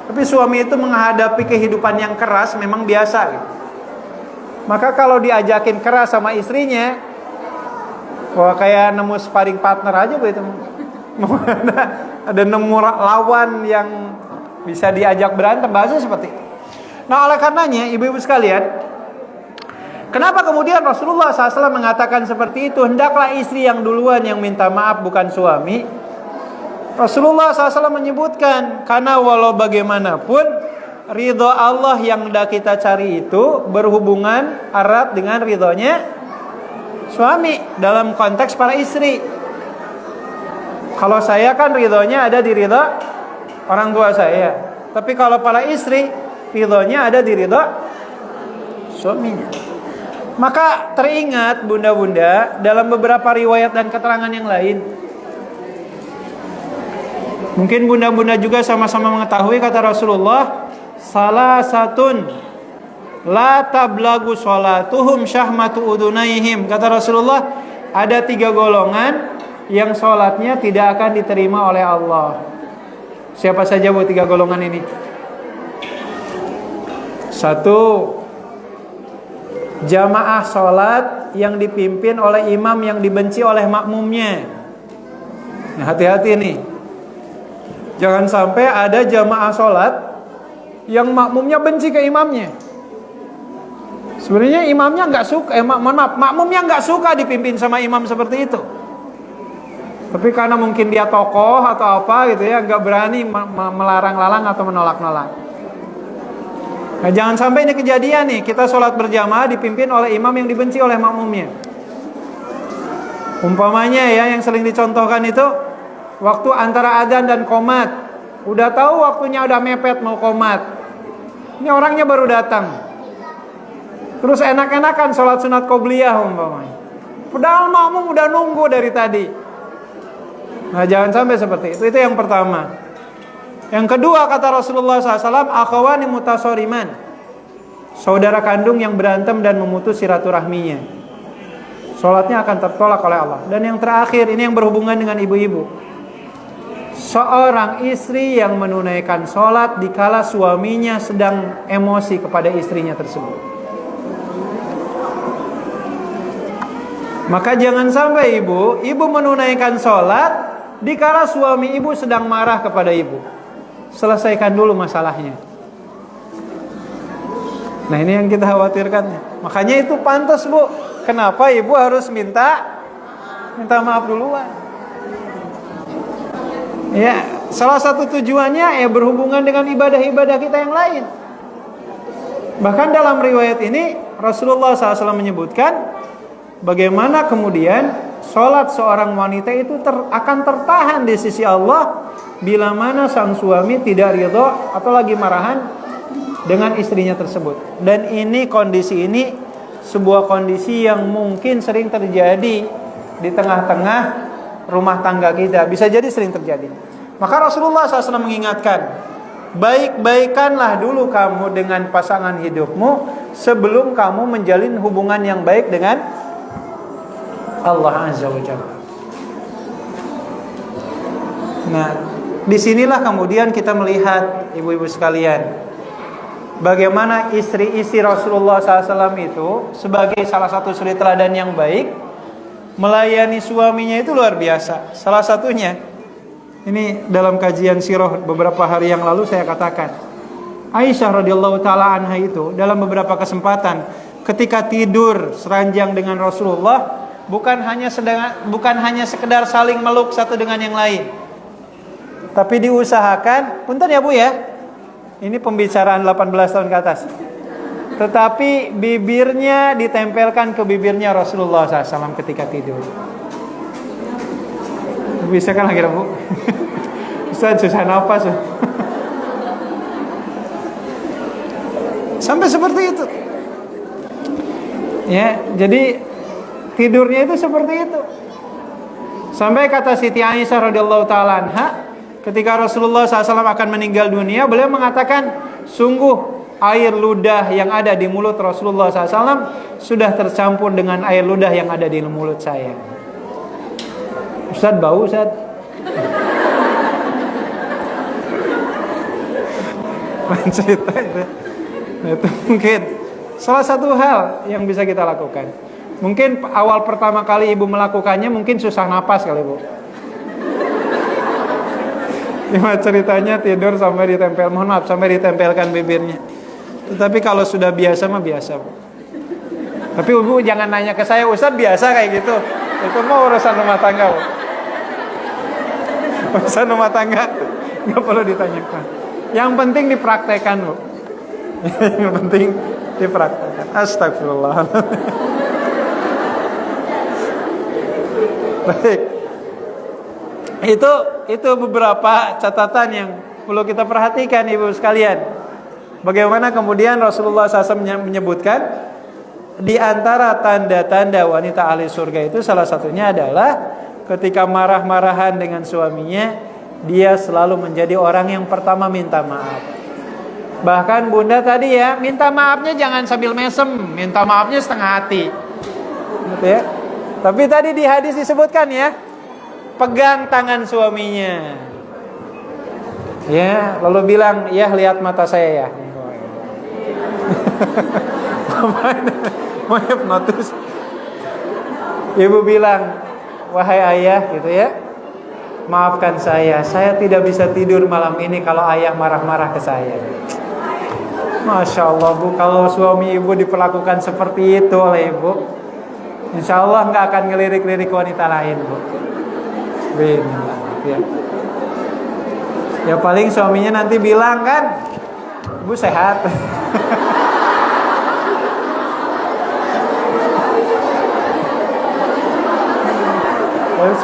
Tapi suami itu menghadapi kehidupan yang keras memang biasa gitu. Maka kalau diajakin keras sama istrinya, wah kayak nemu sparring partner aja begitu. Ada nemu lawan yang bisa diajak berantem, bahasa seperti itu. Nah, oleh karenanya ibu-ibu sekalian, kenapa kemudian Rasulullah SAW mengatakan seperti itu? Hendaklah istri yang duluan yang minta maaf, bukan suami. Rasulullah SAW menyebutkan, karena walau bagaimanapun ridho Allah yang hendak kita cari itu berhubungan erat dengan ridhonya suami dalam konteks para istri. Kalau saya kan ridhonya ada di ridho orang tua saya, tapi kalau para istri ridhonya ada di ridho suaminya. Maka teringat bunda-bunda dalam beberapa riwayat dan keterangan yang lain. Mungkin bunda-bunda juga sama-sama mengetahui kata Rasulullah, salah satun la tablagu sholatuhum syahmatu udunaihim. Kata Rasulullah, ada 3 golongan yang sholatnya tidak akan diterima oleh Allah. Siapa saja bu 3 golongan ini? 1, jamaah sholat yang dipimpin oleh imam yang dibenci oleh makmumnya. Nah, hati-hati nih. Jangan sampai ada jamaah sholat yang makmumnya benci ke imamnya. Sebenarnya imamnya nggak suka, makmumnya nggak suka dipimpin sama imam seperti itu. Tapi karena mungkin dia tokoh atau apa gitu ya, nggak berani melarang-larang atau menolak-nolak. Nah, jangan sampai ini kejadian nih, kita sholat berjamaah dipimpin oleh imam yang dibenci oleh makmumnya. Umpamanya ya, yang sering dicontohkan itu waktu antara adzan dan qomat. Udah tahu waktunya udah mepet mau qomat. Ini orangnya baru datang. Terus enak-enakan sholat sunat qobliyah umpamanya. Padahal makmum udah nunggu dari tadi. Nah, jangan sampai seperti itu. Itu yang pertama. Yang kedua kata Rasulullah SAW, akhawani mutasoriman, saudara kandung yang berantem dan memutus silaturahminya, sholatnya akan tertolak oleh Allah. Dan yang terakhir, ini yang berhubungan dengan ibu-ibu, seorang istri yang menunaikan sholat dikala suaminya sedang emosi kepada istrinya tersebut. Maka jangan sampai ibu menunaikan sholat dikala suami ibu sedang marah kepada ibu. Selesaikan dulu masalahnya. Nah, ini yang kita khawatirkan. Makanya itu pantas bu, kenapa ibu harus minta maaf duluan. Ya, salah satu tujuannya ya berhubungan dengan ibadah-ibadah kita yang lain. Bahkan dalam riwayat ini Rasulullah SAW menyebutkan bagaimana kemudian sholat seorang wanita itu akan tertahan di sisi Allah bila mana sang suami tidak ridho atau lagi marahan dengan istrinya tersebut. Dan kondisi ini sebuah kondisi yang mungkin sering terjadi di tengah-tengah rumah tangga kita. Bisa jadi sering terjadi. Maka Rasulullah SAW mengingatkan, baik-baikanlah dulu kamu dengan pasangan hidupmu sebelum kamu menjalin hubungan yang baik dengan Allah Azza wa Jalla. Nah, disinilah kemudian kita melihat ibu-ibu sekalian, bagaimana istri-istri Rasulullah SAW itu sebagai salah satu suri teladan yang baik, melayani suaminya itu luar biasa. Salah satunya, ini dalam kajian sirah beberapa hari yang lalu saya katakan, Aisyah radhiyallahu taala anha itu dalam beberapa kesempatan ketika tidur seranjang dengan Rasulullah, bukan hanya sekedar saling meluk satu dengan yang lain, tapi diusahakan, punten ya bu ya, ini pembicaraan 18 tahun ke atas, tetapi bibirnya ditempelkan ke bibirnya Rasulullah SAW ketika tidur. Bisa kan akhirnya bu? Ustaz susah nafas. Sampai seperti itu. Ya, jadi tidurnya itu seperti itu. Sampai kata Siti Aisyah radhiyallahu taala anha, ketika Rasulullah SAW akan meninggal dunia, beliau mengatakan, sungguh air ludah yang ada di mulut Rasulullah SAW sudah tercampur dengan air ludah yang ada di mulut saya. Ustaz, bau Ustaz. Cerita itu mungkin salah satu hal yang bisa kita lakukan. Mungkin awal pertama kali ibu melakukannya mungkin susah napas kali bu. Gimana ceritanya tidur sampai ditempel, mohon maaf, sampai ditempelkan bibirnya. Tetapi kalau sudah biasa mah biasa bu. Tapi ibu jangan nanya ke saya, Ustaz biasa kayak gitu. Itu mau urusan rumah tangga bu. Urusan rumah tangga nggak perlu ditanyakan. Yang penting dipraktekkan bu. Yang penting dipraktekkan. Astagfirullah. Baik. Itu beberapa catatan yang perlu kita perhatikan ibu sekalian. Bagaimana kemudian Rasulullah SAW menyebutkan di antara tanda-tanda wanita ahli surga itu salah satunya adalah ketika marah-marahan dengan suaminya, dia selalu menjadi orang yang pertama minta maaf. Bahkan bunda tadi ya, minta maafnya jangan sambil mesem, minta maafnya setengah hati. Gitu ya. Tapi tadi di hadis disebutkan ya, pegang tangan suaminya. Ya, lalu bilang, "Ya, lihat mata saya ya." Mau hipnotis. Ibu bilang, "Wahai ayah," gitu ya, "maafkan saya tidak bisa tidur malam ini kalau ayah marah-marah ke saya." Masya Allah bu, kalau suami ibu diperlakukan seperti itu oleh ibu, insya Allah nggak akan ngelirik-lirik wanita lain bu. Ya. Ya paling suaminya nanti bilang kan, "Ibu sehat."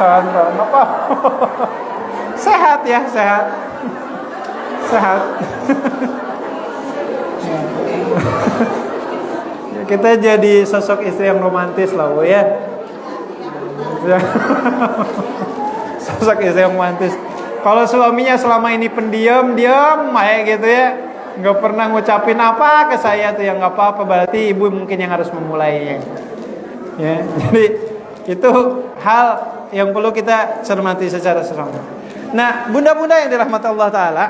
Apa? Sehat ya, sehat. Sehat. Kita jadi sosok istri yang romantis lah bu ya. Sosok istri yang romantis. Kalau suaminya selama ini pendiam, diam kayak gitu ya, nggak pernah ngucapin apa ke saya tuh yang nggak apa-apa, berarti ibu mungkin yang harus memulainya. Ya, jadi itu hal yang perlu kita cermati secara serama. Nah, bunda-bunda yang dirahmati Allah Ta'ala,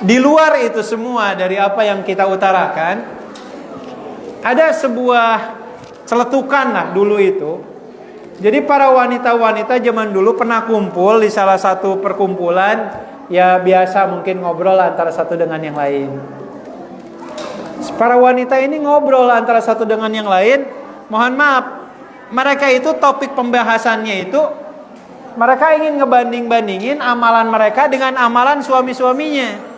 di luar itu semua dari apa yang kita utarakan, ada sebuah celetukan lah dulu itu. Jadi para wanita-wanita zaman dulu pernah kumpul di salah satu perkumpulan, ya biasa mungkin ngobrol antara satu dengan yang lain. Para wanita ini ngobrol antara satu dengan yang lain, mohon maaf, mereka itu topik pembahasannya itu, mereka ingin ngebanding-bandingin amalan mereka dengan amalan suami-suaminya.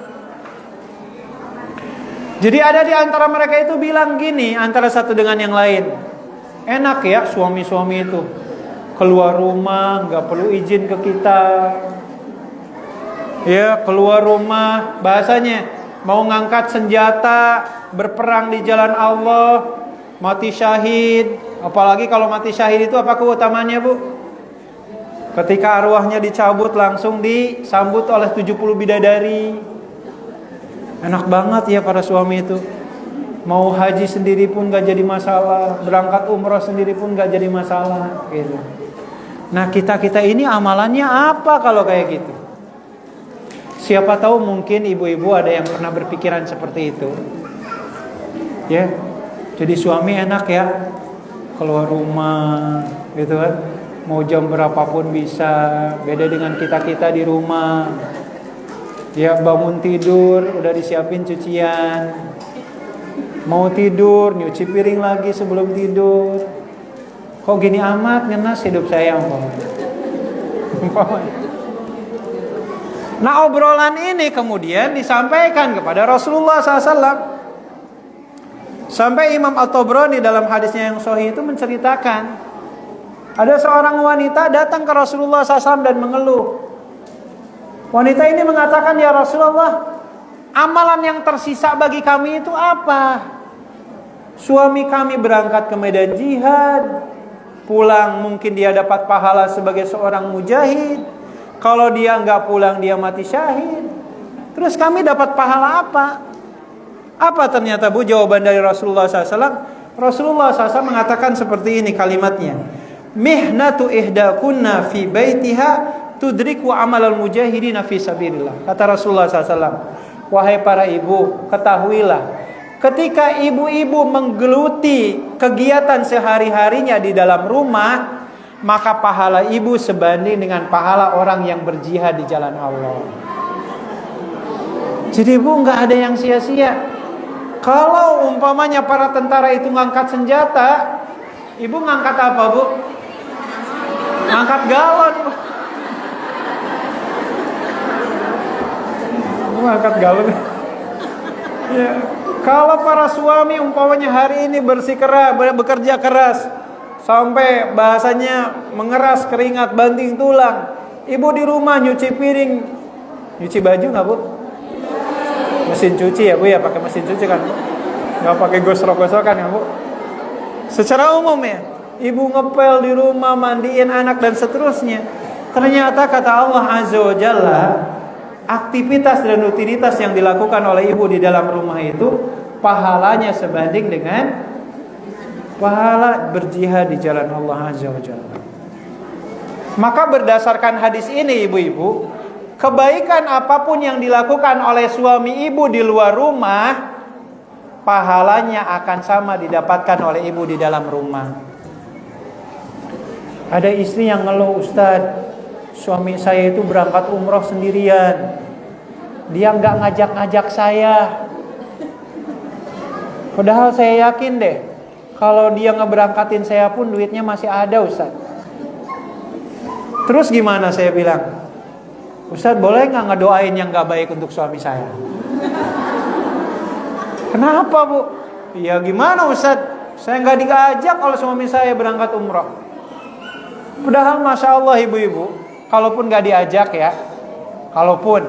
Jadi ada di antara mereka itu bilang gini, antara satu dengan yang lain, "Enak ya suami-suami itu, keluar rumah nggak perlu izin ke kita. Ya, keluar rumah bahasanya mau ngangkat senjata, berperang di jalan Allah, mati syahid. Apalagi kalau mati syahid itu apa keutamanya bu? Ketika arwahnya dicabut langsung disambut oleh 70 bidadari. Enak banget ya para suami itu. Mau haji sendiri pun gak jadi masalah, berangkat umroh sendiri pun gak jadi masalah gitu. Nah kita ini amalannya apa kalau kayak gitu? Siapa tahu mungkin ibu-ibu ada yang pernah berpikiran seperti itu. Ya, jadi suami enak ya, keluar rumah gitu kan, mau jam berapapun bisa. Beda dengan kita di rumah. Ya, bangun tidur udah disiapin cucian, mau tidur nyuci piring lagi sebelum tidur. Kok gini amat ngenas hidup saya Nah obrolan ini kemudian disampaikan kepada Rasulullah SAW. Sampai Imam At-Tabrani dalam hadisnya yang sahih itu menceritakan, ada seorang wanita datang ke Rasulullah SAW dan mengeluh. Wanita ini mengatakan, "Ya Rasulullah, amalan yang tersisa bagi kami itu apa? Suami kami berangkat ke medan jihad, pulang mungkin dia dapat pahala sebagai seorang mujahid. Kalau dia nggak pulang dia mati syahid. Terus kami dapat pahala apa? Apa ternyata Bu jawaban dari Rasulullah SAW? Rasulullah SAW mengatakan seperti ini kalimatnya. Mihnatu ihdakunna fi baitiha tudriku amalal mujahidina fi sabilillah. Kata Rasulullah SAW, wahai para ibu, ketahuilah, ketika ibu-ibu menggeluti kegiatan sehari-harinya di dalam rumah, maka pahala ibu sebanding dengan pahala orang yang berjihad di jalan Allah. Jadi Bu, nggak ada yang sia-sia. Kalau umpamanya para tentara itu ngangkat senjata, ibu ngangkat apa Bu? Ngangkat galon. Ngangkat galon. Ya. Kalau para suami umpamanya hari ini bekerja keras sampai bahasanya mengeras keringat banting tulang, ibu di rumah nyuci piring, nyuci baju nggak Bu? Mesin cuci ya Bu ya, pakai mesin cuci kan Bu? Nggak pakai gosok-gosokan ya Bu? Secara umum ya, ibu ngepel di rumah, mandiin anak dan seterusnya. Ternyata kata Allah Azza wa Jalla, aktivitas dan rutinitas yang dilakukan oleh ibu di dalam rumah itu pahalanya sebanding dengan pahala berjihad di jalan Allah Azza wa Jalla. Maka berdasarkan hadis ini ibu-ibu, kebaikan apapun yang dilakukan oleh suami ibu di luar rumah, pahalanya akan sama didapatkan oleh ibu di dalam rumah. Ada istri yang ngeluh, Ustadz, suami saya itu berangkat umroh sendirian, dia nggak ngajak-ngajak saya. Padahal saya yakin deh, kalau dia ngeberangkatin saya pun duitnya masih ada Ustadz. Terus gimana saya bilang, Ustadz boleh nggak ngedoain yang nggak baik untuk suami saya? Kenapa Bu? Ya gimana Ustadz, saya nggak diajak kalau suami saya berangkat umroh. Padahal Masya Allah ibu-ibu, kalaupun gak diajak ya, kalaupun,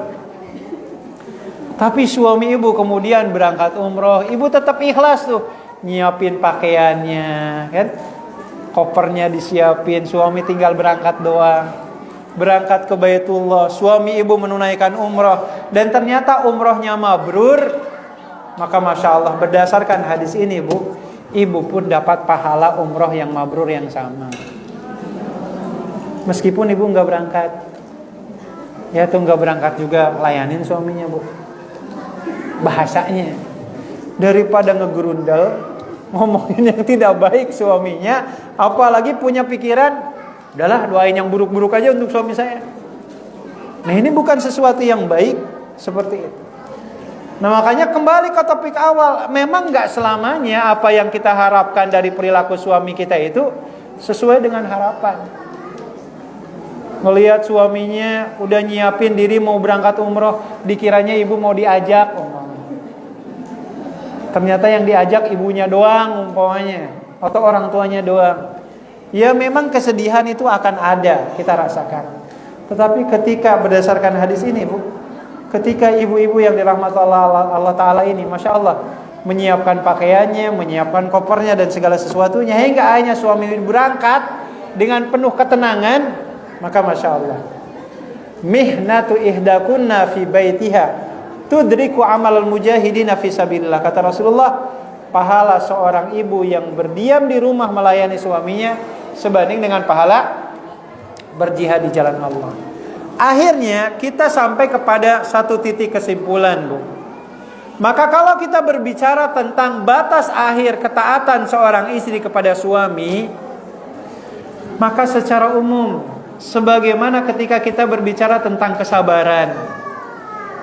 tapi suami ibu kemudian berangkat umroh, ibu tetap ikhlas tuh, nyiapin pakaiannya, kan, kopernya disiapin, suami tinggal berangkat doang, berangkat ke Baitullah, suami ibu menunaikan umroh, dan ternyata umrohnya mabrur. Maka Masya Allah berdasarkan hadis ini Bu, ibu pun dapat pahala umroh yang mabrur yang sama. Meskipun ibu nggak berangkat, ya tuh nggak berangkat juga layanin suaminya Bu. Bahasanya daripada ngegerundel ngomongin yang tidak baik suaminya, apalagi punya pikiran, udahlah doain yang buruk-buruk aja untuk suami saya. Nah ini bukan sesuatu yang baik seperti itu. Nah makanya kembali ke topik awal, memang nggak selamanya apa yang kita harapkan dari perilaku suami kita itu sesuai dengan harapan. Melihat suaminya udah nyiapin diri mau berangkat umroh, dikiranya ibu mau diajak, ternyata yang diajak ibunya doang umpamanya, atau orang tuanya doang. Ya memang kesedihan itu akan ada, kita rasakan. Tetapi ketika berdasarkan hadis ini Bu, ketika ibu-ibu yang dirahmati Allah Ta'ala ini, Masya Allah, menyiapkan pakaiannya, menyiapkan kopernya dan segala sesuatunya, hingga akhirnya suami berangkat dengan penuh ketenangan, maka Masya Allah, mihnatu ihdakunna fi baitiha tudriku amalal mujahidina fi sabilillah. Kata Rasulullah, pahala seorang ibu yang berdiam di rumah melayani suaminya sebanding dengan pahala berjihad di jalan Allah. Akhirnya kita sampai kepada satu titik kesimpulan Bu. Maka kalau kita berbicara tentang batas akhir ketaatan seorang istri kepada suami, maka secara umum sebagaimana ketika kita berbicara tentang kesabaran,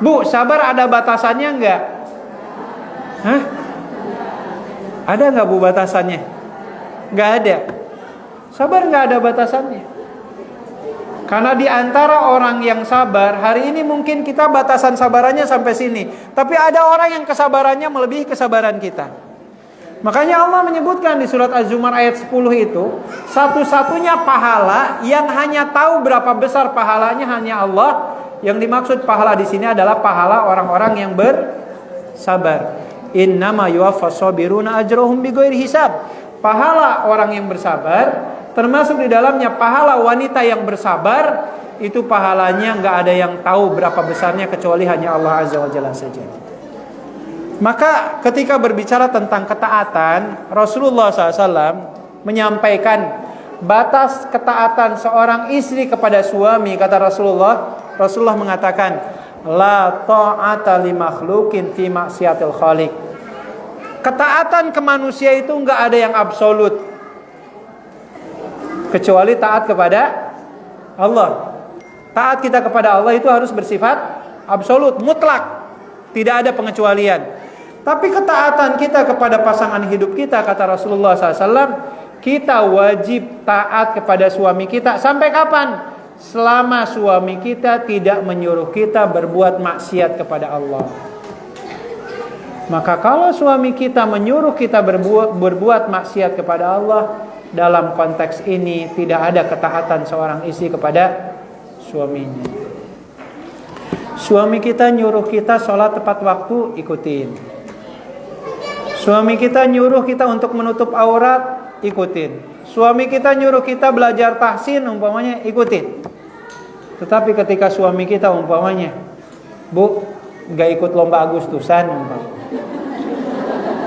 Bu, sabar ada batasannya enggak? Hah? Ada enggak Bu batasannya? Enggak ada. Sabar enggak ada batasannya. Karena di antara orang yang sabar, hari ini mungkin kita batasan sabarannya sampai sini, tapi ada orang yang kesabarannya melebihi kesabaran kita. Makanya Allah menyebutkan di surat Az-Zumar ayat 10 itu, satu-satunya pahala yang hanya tahu berapa besar pahalanya hanya Allah. Yang dimaksud pahala di sini adalah pahala orang-orang yang bersabar. Innama yuwaffas sabiruna ajrahum bighairi hisab. Pahala orang yang bersabar, termasuk di dalamnya pahala wanita yang bersabar, itu pahalanya nggak ada yang tahu berapa besarnya kecuali hanya Allah Azza wa Jalla saja. Maka ketika berbicara tentang ketaatan, Rasulullah SAW menyampaikan batas ketaatan seorang istri kepada suami. Kata Rasulullah mengatakan, la ta'ata li makhluqin fi maksiatil khaliq. Ketaatan ke manusia itu enggak ada yang absolut, kecuali taat kepada Allah. Taat kita kepada Allah itu harus bersifat absolut, mutlak, tidak ada pengecualian. Tapi ketaatan kita kepada pasangan hidup kita, kata Rasulullah SAW, kita wajib taat kepada suami kita. Sampai kapan? Selama suami kita tidak menyuruh kita berbuat maksiat kepada Allah. Maka kalau suami kita menyuruh kita berbuat maksiat kepada Allah, dalam konteks ini tidak ada ketaatan seorang istri kepada suaminya. Suami kita nyuruh kita sholat tepat waktu, ikutin. Suami kita nyuruh kita untuk menutup aurat, ikutin. Suami kita nyuruh kita belajar tahsin, umpamanya, ikutin. Tetapi ketika suami kita umpamanya, Bu, gak ikut lomba Agustusan, umpamanya.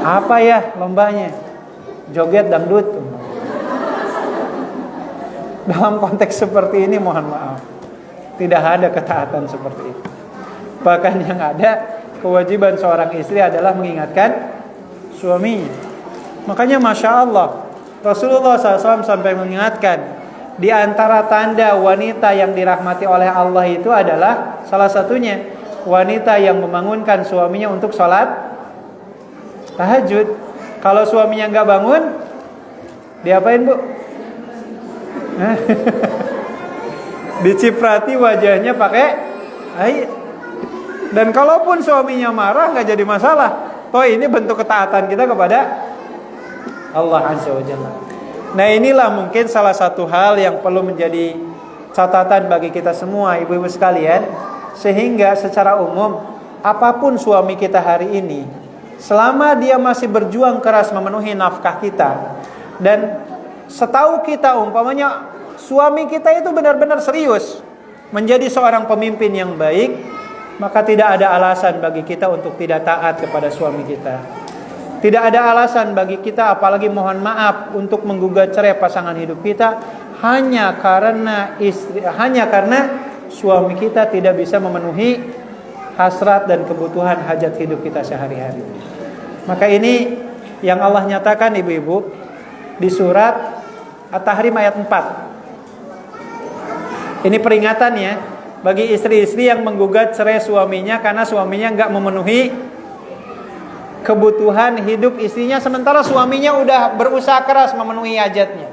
Apa ya lombanya? Joget dangdut. Dalam konteks seperti ini, mohon maaf, tidak ada ketaatan seperti itu. Bahkan yang ada, kewajiban seorang istri adalah mengingatkan suaminya. Makanya Masya Allah, Rasulullah SAW sampai mengingatkan, di antara tanda wanita yang dirahmati oleh Allah itu adalah salah satunya wanita yang membangunkan suaminya untuk sholat tahajud. Kalau suaminya nggak bangun, diapain, Bu? Diciprati wajahnya pakai air. Dan kalaupun suaminya marah, nggak jadi masalah. Toh ini bentuk ketaatan kita kepada Allah Azza wa Jalla. Nah, inilah mungkin salah satu hal yang perlu menjadi catatan bagi kita semua, ibu-ibu sekalian, sehingga secara umum apapun suami kita hari ini, selama dia masih berjuang keras memenuhi nafkah kita, dan setahu kita umpamanya suami kita itu benar-benar serius menjadi seorang pemimpin yang baik, maka tidak ada alasan bagi kita untuk tidak taat kepada suami kita. Tidak ada alasan bagi kita, apalagi mohon maaf, untuk menggugat cerai pasangan hidup kita hanya karena suami kita tidak bisa memenuhi hasrat dan kebutuhan hajat hidup kita sehari-hari. Maka ini yang Allah nyatakan, ibu-ibu, di surat At-Tahrim ayat 4. Ini peringatannya bagi istri-istri yang menggugat cerai suaminya karena suaminya enggak memenuhi kebutuhan hidup istrinya, sementara suaminya udah berusaha keras memenuhi hajatnya.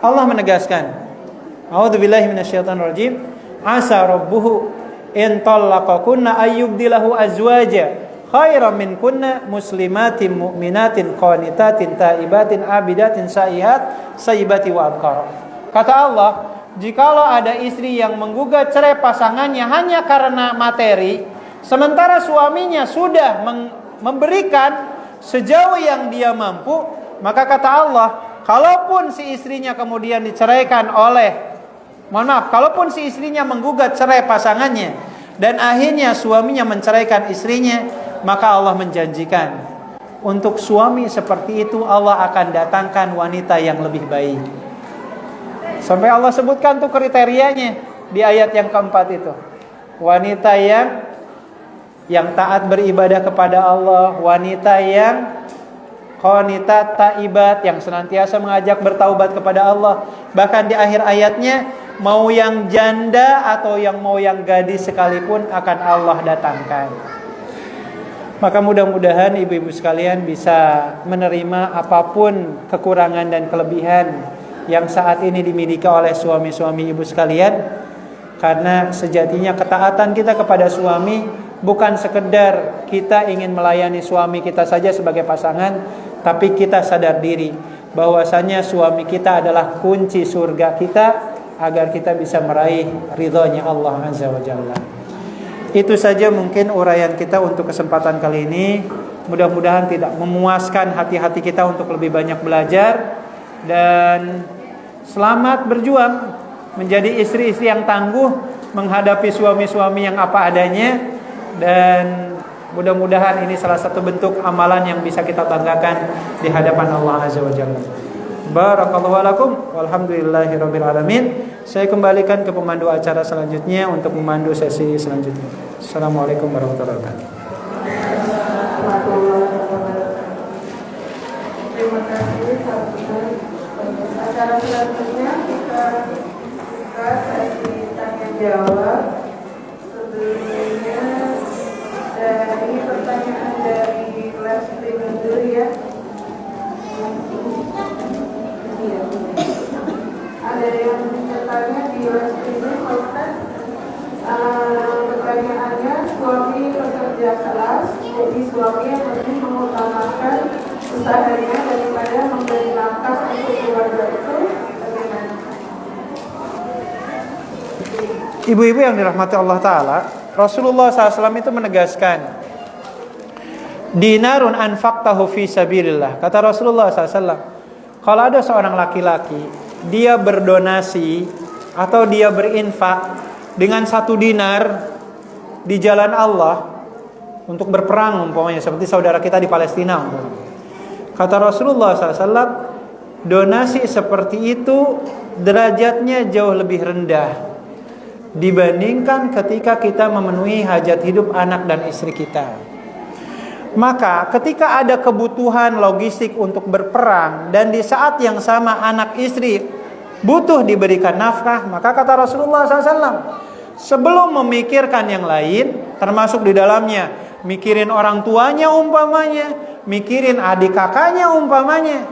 Allah menegaskan, A'udzubillahi minasyaitonirrajim, asa rabbuhu in talaqakunna ayyubdilahu azwaja khairan minkunna muslimatin mu'minatin qanitatin taibatin abidatin sayyibati wa abkar. Kata Allah, jikalau ada istri yang menggugat cerai pasangannya hanya karena materi, sementara suaminya sudah memberikan sejauh yang dia mampu, maka kata Allah, kalaupun si istrinya kemudian diceraikan kalaupun si istrinya menggugat cerai pasangannya dan akhirnya suaminya menceraikan istrinya, maka Allah menjanjikan untuk suami seperti itu Allah akan datangkan wanita yang lebih baik. Sampai Allah sebutkan tuh kriterianya di ayat yang keempat itu. Wanita yang taat beribadah kepada Allah, wanita yang qanitat taibat, yang senantiasa mengajak bertaubat kepada Allah. Bahkan di akhir ayatnya, mau yang janda atau mau yang gadis sekalipun akan Allah datangkan. Maka mudah-mudahan ibu-ibu sekalian bisa menerima apapun kekurangan dan kelebihan yang saat ini dimiliki oleh suami-suami ibu sekalian, karena sejatinya ketaatan kita kepada suami bukan sekedar kita ingin melayani suami kita saja sebagai pasangan, tapi kita sadar diri bahwasanya suami kita adalah kunci surga kita agar kita bisa meraih ridhonya Allah Azza wa Jalla. Itu saja mungkin uraian kita untuk kesempatan kali ini. Mudah-mudahan tidak memuaskan hati-hati kita untuk lebih banyak belajar, dan selamat berjuang menjadi istri-istri yang tangguh menghadapi suami-suami yang apa adanya, dan Mudah-mudahan ini salah satu bentuk amalan yang bisa kita banggakan di hadapan Allah Azza wa Jalla. Barakallahu lakum walhamdulillahirabbil alamin. Saya kembalikan ke pemandu acara selanjutnya untuk memandu sesi selanjutnya. Assalamualaikum warahmatullahi wabarakatuh. Terima kasih. Acara selanjutnya kita buka sesi tanya jawab. Sebelumnya dari pertanyaan dari kelas dulu ya. Ada yang bertanya di kelas Ustaz. Pertanyaannya, suami pekerja keras, jadi suami yang lebih mengutamakan usahanya daripada memberi nafkah untuk keluarga itu bagaimana? Ibu-ibu yang dirahmati Allah Ta'ala, Rasulullah SAW itu menegaskan, dinarun anfaqtahu fi sabilillah. Kata Rasulullah SAW, kalau ada seorang laki-laki, dia berdonasi atau dia berinfak dengan 1 dinar di jalan Allah untuk berperang umpamanya, seperti saudara kita di Palestina umpamanya. Kata Rasulullah SAW, donasi seperti itu derajatnya jauh lebih rendah dibandingkan ketika kita memenuhi hajat hidup anak dan istri kita. Maka ketika ada kebutuhan logistik untuk berperang dan di saat yang sama anak istri butuh diberikan nafkah, maka kata Rasulullah SAW, sebelum memikirkan yang lain, termasuk di dalamnya mikirin orang tuanya umpamanya, mikirin adik kakaknya umpamanya,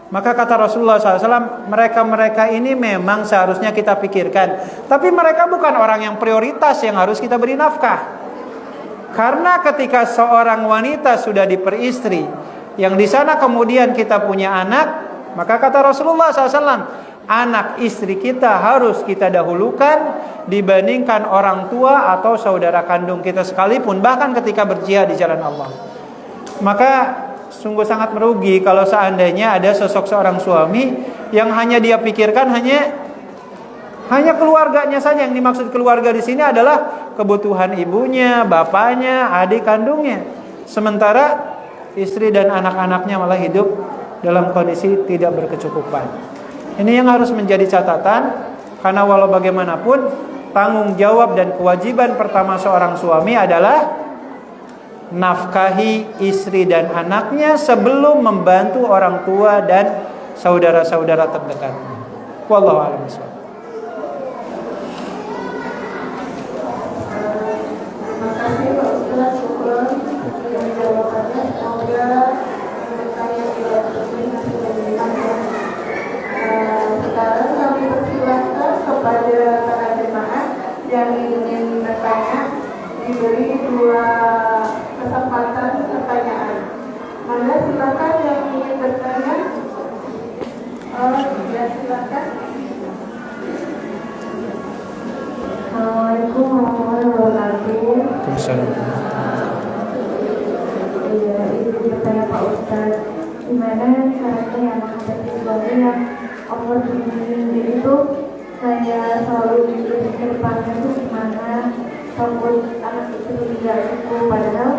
maka kata Rasulullah SAW, mereka-mereka ini memang seharusnya kita pikirkan, tapi mereka bukan orang yang prioritas yang harus kita beri nafkah. Karena ketika seorang wanita sudah diperistri, yang di sana kemudian kita punya anak, maka kata Rasulullah SAW, anak istri kita harus kita dahulukan dibandingkan orang tua atau saudara kandung kita sekalipun, bahkan ketika berjihad di jalan Allah. Maka sungguh sangat merugi kalau seandainya ada sosok seorang suami yang hanya dia pikirkan hanya keluarganya saja. Yang dimaksud keluarga di sini adalah kebutuhan ibunya, bapaknya, adik kandungnya. Sementara istri dan anak-anaknya malah hidup dalam kondisi tidak berkecukupan. Ini yang harus menjadi catatan, karena walau bagaimanapun tanggung jawab dan kewajiban pertama seorang suami adalah nafkahi istri dan anaknya sebelum membantu orang tua dan saudara-saudara terdekat. Wallahu a'lam bishawab. Terima kasih Pak Ustaz. Yang jawabannya semoga bertanya tidak terjadi. Sekarang kami persilahkan kepada para jemaah yang ingin bertanya diberi 2 kesempatan pertanyaan. Maka silakan yang ingin bertanya. Ya silakan. Assalamualaikum warahmatullahi wabarakatuh. Iya, ini bertanya Pak Ustaz, gimana caranya yang menghadapi suami yang overthinking itu? Saya selalu mikir ke depannya tuh gimana, takut anak itu tidak cukup, padahal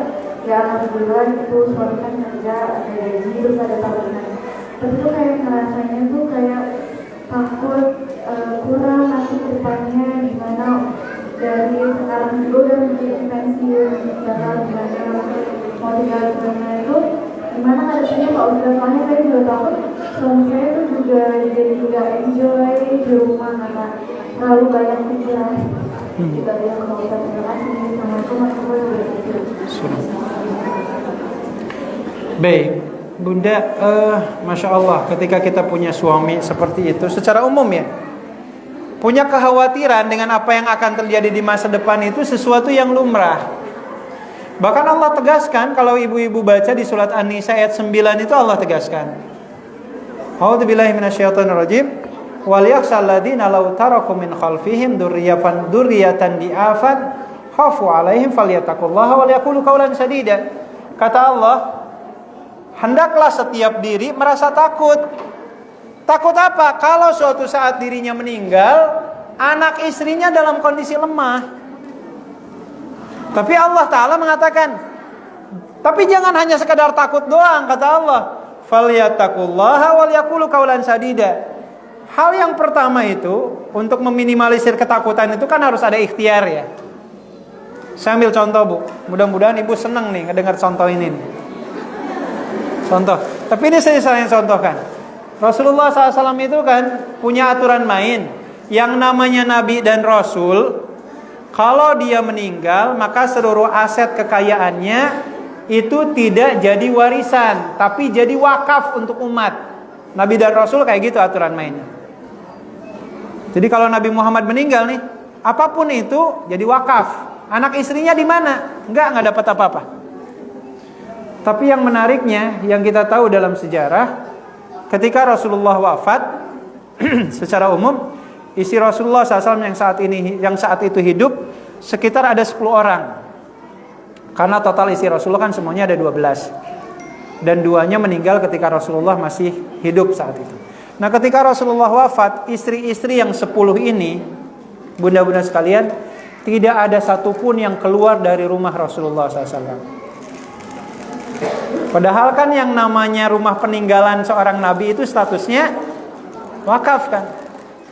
ya alhamdulillah itu suami kan kerja, ada gaji, terus ada tabungan. Tapi tuh kayak ngerasanya tuh kayak takut kurang nanti ke depannya gimana, dari sekarang juga udah menjadi pensiun, bakal gimana, mau tinggal gimana itu gimana harusnya Pak Ustaz. Soalnya saya juga takut suami saya tuh juga jadi gak enjoy di rumah karena terlalu banyak pikiran. Kita bilang ke Pak Ustaz, terima kasih. Assalamualaikum warahmatullahi wabarakatuh. Baik, Bunda, Masya Allah, ketika kita punya suami seperti itu, secara umum ya, punya kekhawatiran dengan apa yang akan terjadi di masa depan itu sesuatu yang lumrah. Bahkan Allah tegaskan, kalau ibu-ibu baca di surat An-Nisa ayat 9 itu Allah tegaskan, A'udzubillahi minasyaitonirrajim, wal yakhshal ladzina law taraku min khalfihim dzurriyyatan di'afan khafu 'alaihim falyattaqullaha wal yaqulu qawlan sadida. Kata Allah, hendaklah setiap diri merasa takut. Takut apa? Kalau suatu saat dirinya meninggal, anak istrinya dalam kondisi lemah. Tapi Allah Ta'ala mengatakan, Tapi jangan hanya sekedar takut doang, kata Allah. Falyattaqullaha wal yaqulu qaulan sadida. Hal yang pertama itu untuk meminimalisir ketakutan itu kan harus ada ikhtiar ya. Saya ambil contoh Bu, mudah-mudahan Ibu senang nih ngedengar contoh ini nih. Contoh, tapi ini saya yang contohkan. Rasulullah SAW itu kan punya aturan main. Yang namanya Nabi dan Rasul, kalau dia meninggal maka seluruh aset kekayaannya itu tidak jadi warisan, tapi jadi wakaf untuk umat. Nabi dan Rasul kayak gitu aturan mainnya. Jadi kalau Nabi Muhammad meninggal nih, apapun itu jadi wakaf. Anak istrinya di mana? Enggak dapat apa-apa. Tapi yang menariknya, yang kita tahu dalam sejarah, ketika Rasulullah wafat, secara umum, istri Rasulullah SAW yang saat itu hidup, sekitar ada 10 orang. Karena total istri Rasulullah kan semuanya ada 12. Dan 2-nya meninggal ketika Rasulullah masih hidup saat itu. Nah ketika Rasulullah wafat, istri-istri yang 10 ini, bunda-bunda sekalian, tidak ada satupun yang keluar dari rumah Rasulullah SAW. Padahal kan yang namanya rumah peninggalan seorang nabi itu statusnya wakaf kan.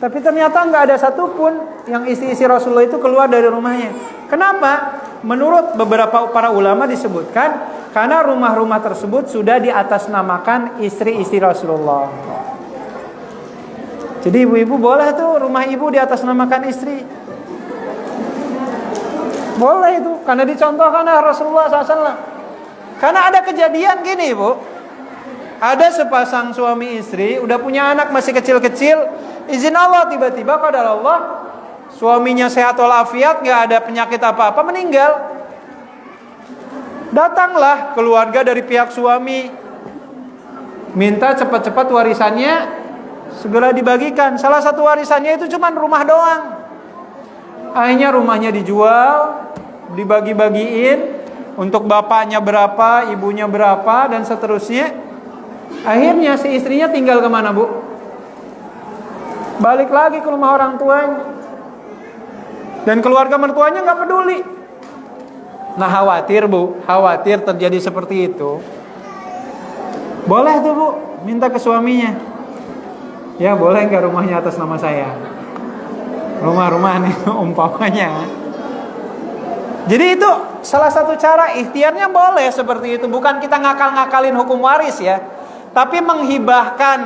Tapi ternyata nggak ada satupun yang istri-istri Rasulullah itu keluar dari rumahnya. Kenapa? Menurut beberapa para ulama disebutkan karena rumah-rumah tersebut sudah diatasnamakan istri-istri Rasulullah. Jadi ibu-ibu boleh tuh rumah ibu diatasnamakan istri. Boleh itu karena dicontohkan oleh Rasulullah SAW. Karena ada kejadian gini Bu, ada sepasang suami istri udah punya anak masih kecil-kecil, izin Allah tiba-tiba qadar Allah suaminya sehat walafiat, gak ada penyakit apa-apa, meninggal. Datanglah keluarga dari pihak suami, minta cepat-cepat warisannya segera dibagikan. Salah satu warisannya itu cuma rumah doang. Akhirnya rumahnya dijual, dibagi-bagiin, untuk bapaknya berapa, ibunya berapa, dan seterusnya. Akhirnya si istrinya tinggal kemana Bu? Balik lagi ke rumah orang tuanya. Dan keluarga mertuanya gak peduli. Nah khawatir Bu, khawatir terjadi seperti itu. Boleh tuh Bu, minta ke suaminya. Ya boleh gak rumahnya atas nama saya? Rumah-rumah nih umpamanya. Jadi itu salah satu cara, ikhtiarnya boleh seperti itu. Bukan kita ngakal-ngakalin hukum waris ya, tapi menghibahkan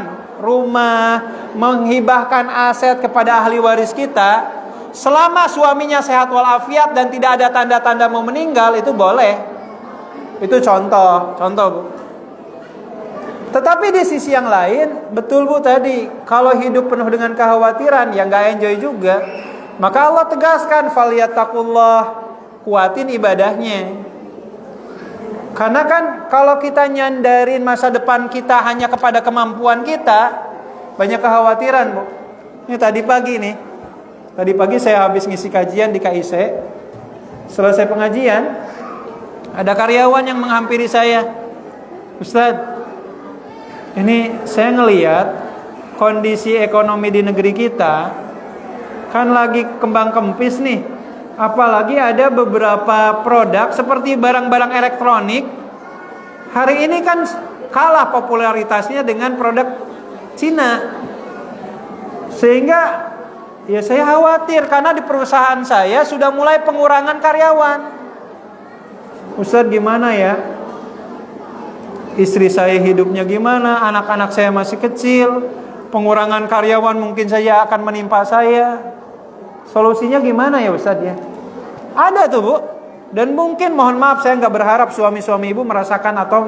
rumah, menghibahkan aset kepada ahli waris kita, selama suaminya sehat walafiat dan tidak ada tanda-tanda mau meninggal, itu boleh. Itu contoh Bu. Tetapi di sisi yang lain, betul Bu tadi, kalau hidup penuh dengan kekhawatiran, ya gak enjoy juga. Maka Allah tegaskan, falyattaqullah, kuatin ibadahnya. Karena kan kalau kita nyandarin masa depan kita hanya kepada kemampuan kita, banyak kekhawatiran Bu. Ini tadi pagi nih, tadi pagi saya habis ngisi kajian di KIC. Selesai pengajian, ada karyawan yang menghampiri saya, Ustadz, ini saya ngelihat kondisi ekonomi di negeri kita kan lagi kembang kempis nih. Apalagi ada beberapa produk seperti barang-barang elektronik hari ini kan kalah popularitasnya dengan produk Cina. Sehingga ya saya khawatir karena di perusahaan saya sudah mulai pengurangan karyawan. Ustadz gimana ya? Istri saya hidupnya gimana? Anak-anak saya masih kecil. Pengurangan karyawan mungkin saja akan menimpa saya. Solusinya gimana ya Ustadz ya? Ada tuh Bu. Dan mungkin mohon maaf saya nggak berharap suami-suami ibu merasakan atau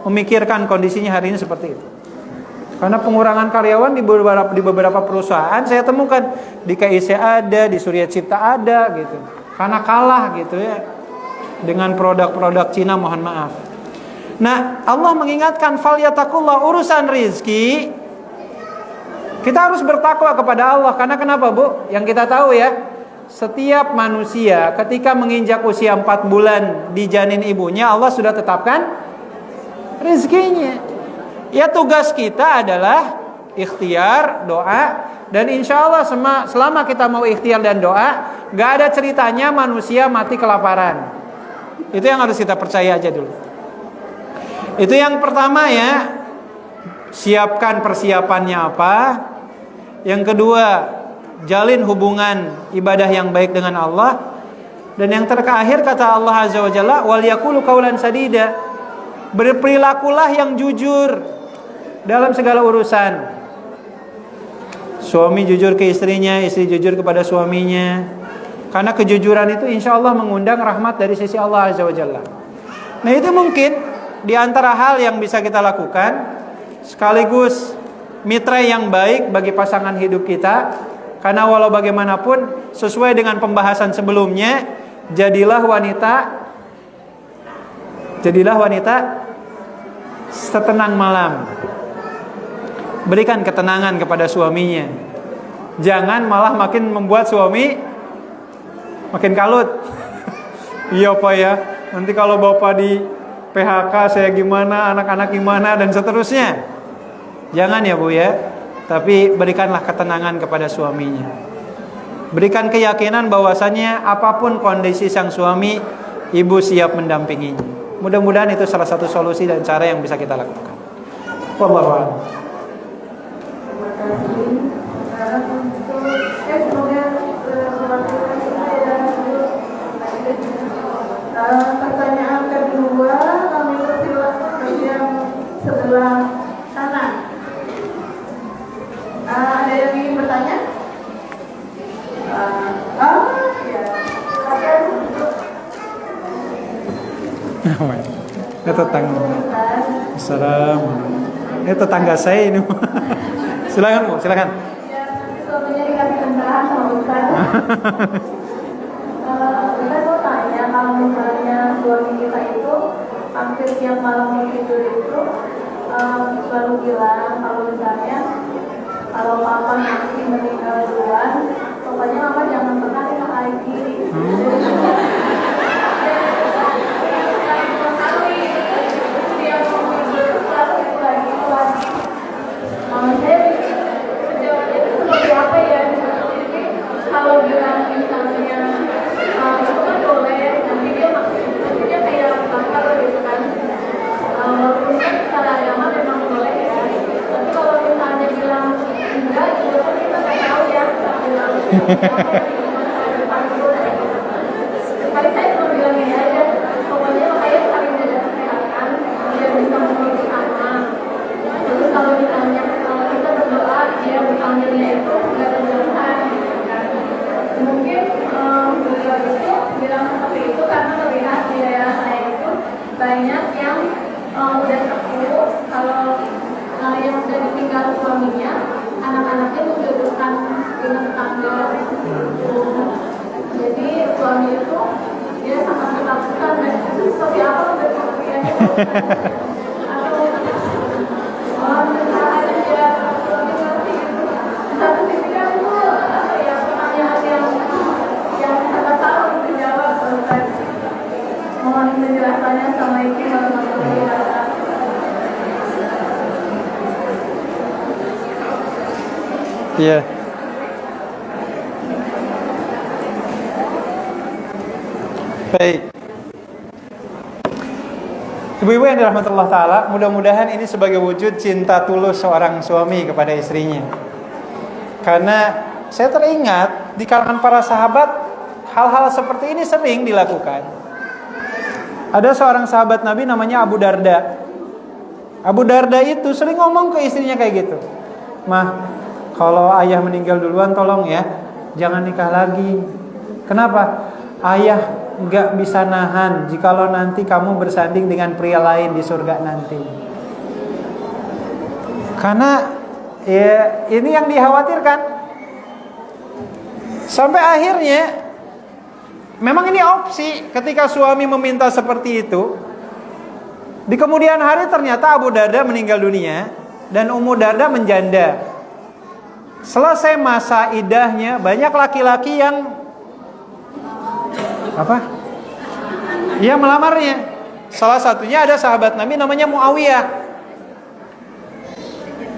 memikirkan kondisinya hari ini seperti itu. Karena pengurangan karyawan di beberapa perusahaan saya temukan di KIC ada, di Surya Cipta ada gitu. Karena kalah gitu ya dengan produk-produk Cina, mohon maaf. Nah, Allah mengingatkan falyattaqullah, urusan rizki kita harus bertakwa kepada Allah. Karena kenapa Bu? Yang kita tahu ya, setiap manusia ketika menginjak usia 4 bulan di janin ibunya, Allah sudah tetapkan rizkinya. Ya tugas kita adalah ikhtiar, doa. Dan insya Allah selama kita mau ikhtiar dan doa, gak ada ceritanya manusia mati kelaparan. Itu yang harus kita percaya aja dulu. Itu yang pertama ya. Siapkan persiapannya apa. Yang kedua, jalin hubungan ibadah yang baik dengan Allah. Dan yang terakhir kata Allah Azza wa Jalla, wal yaqulu qaulan sadida. Berperilakulah yang jujur dalam segala urusan. Suami jujur ke istrinya, istri jujur kepada suaminya. Karena kejujuran itu insya Allah mengundang rahmat dari sisi Allah Azza wa Jalla. Nah itu mungkin di antara hal yang bisa kita lakukan, sekaligus mitra yang baik bagi pasangan hidup kita. Karena walau bagaimanapun, sesuai dengan pembahasan sebelumnya, jadilah wanita setenang malam. Berikan ketenangan kepada suaminya. Jangan malah makin membuat suami makin kalut. Iya Pak ya, nanti kalau Bapak di PHK saya gimana, anak-anak gimana, dan seterusnya. Jangan ya Bu ya. Tapi berikanlah ketenangan kepada suaminya. Berikan keyakinan bahwasannya apapun kondisi sang suami, ibu siap mendampinginya. Mudah-mudahan itu salah satu solusi dan cara yang bisa kita lakukan. Wallahu a'lam. Pertanyaan kedua, kami persilakan bagian sebelah kanan. Ada yang ingin bertanya? Ya. Ini tetangga. Assalamualaikum. Ini tetangga saya ini. Silakan Bu, silakan. Ya, suaminya dikasih pencerahan sama Ustaz. Kita mau tanya, kalau misalnya suami kita itu hampir tiap malam mau tidur itu selalu bilang kalau misalnya kalau papa nanti meninggal duluan, pokoknya mama jangan pernah nikah lagi. Seperti apa ya? Kalau bilang misalnya itu kan boleh, nanti dia kayak bakar gitu kan. Walaupun kan secara agama memang boleh ya. Tapi kalau misalnya bilang enggak, itu kan kita nggak tahu ya. Kali saya cuma bilang ini aja, pokoknya makanya saling jaga kesehatan, biar bisa mengurus anak. Terus kalau misalnya kita berdoa, dia panggilnya itu nggak berjauhan. Mungkin beliau itu bilang seperti itu karena melihat di daerah saya itu banyak yang udah sepuh, kalau yang sudah ditinggal suaminya, anak-anaknya menjodohkan dengan tetangga. Jadi suami itu dia sangat ketakutan dan itu seperti apa berpikirnya atau misalnya dia suami ngerti itu satu sisi kan itu ya pertanyaan yang sangat tahu dijawab. Mohon penjelasannya. Assalamualaikum warahmatullahi wabarakatuh. Iya. Baik. Ibu-ibu yang dirahmati Allah Ta'ala, mudah-mudahan ini sebagai wujud cinta tulus seorang suami kepada istrinya. Karena saya teringat di kalangan para sahabat, hal-hal seperti ini sering dilakukan. Ada seorang sahabat Nabi namanya Abu Darda. Abu Darda itu sering ngomong ke istrinya kayak gitu. Mah, kalau ayah meninggal duluan tolong ya, jangan nikah lagi. Kenapa? Ayah nggak bisa nahan jikalau nanti kamu bersanding dengan pria lain di surga nanti. Karena ya ini yang dikhawatirkan. Sampai akhirnya memang ini opsi ketika suami meminta seperti itu. Di kemudian hari ternyata Abu Darda meninggal dunia dan Ummu Darda menjanda. Selesai masa idahnya, banyak laki-laki yang ia melamarnya. Salah satunya ada sahabat Nabi namanya Muawiyah.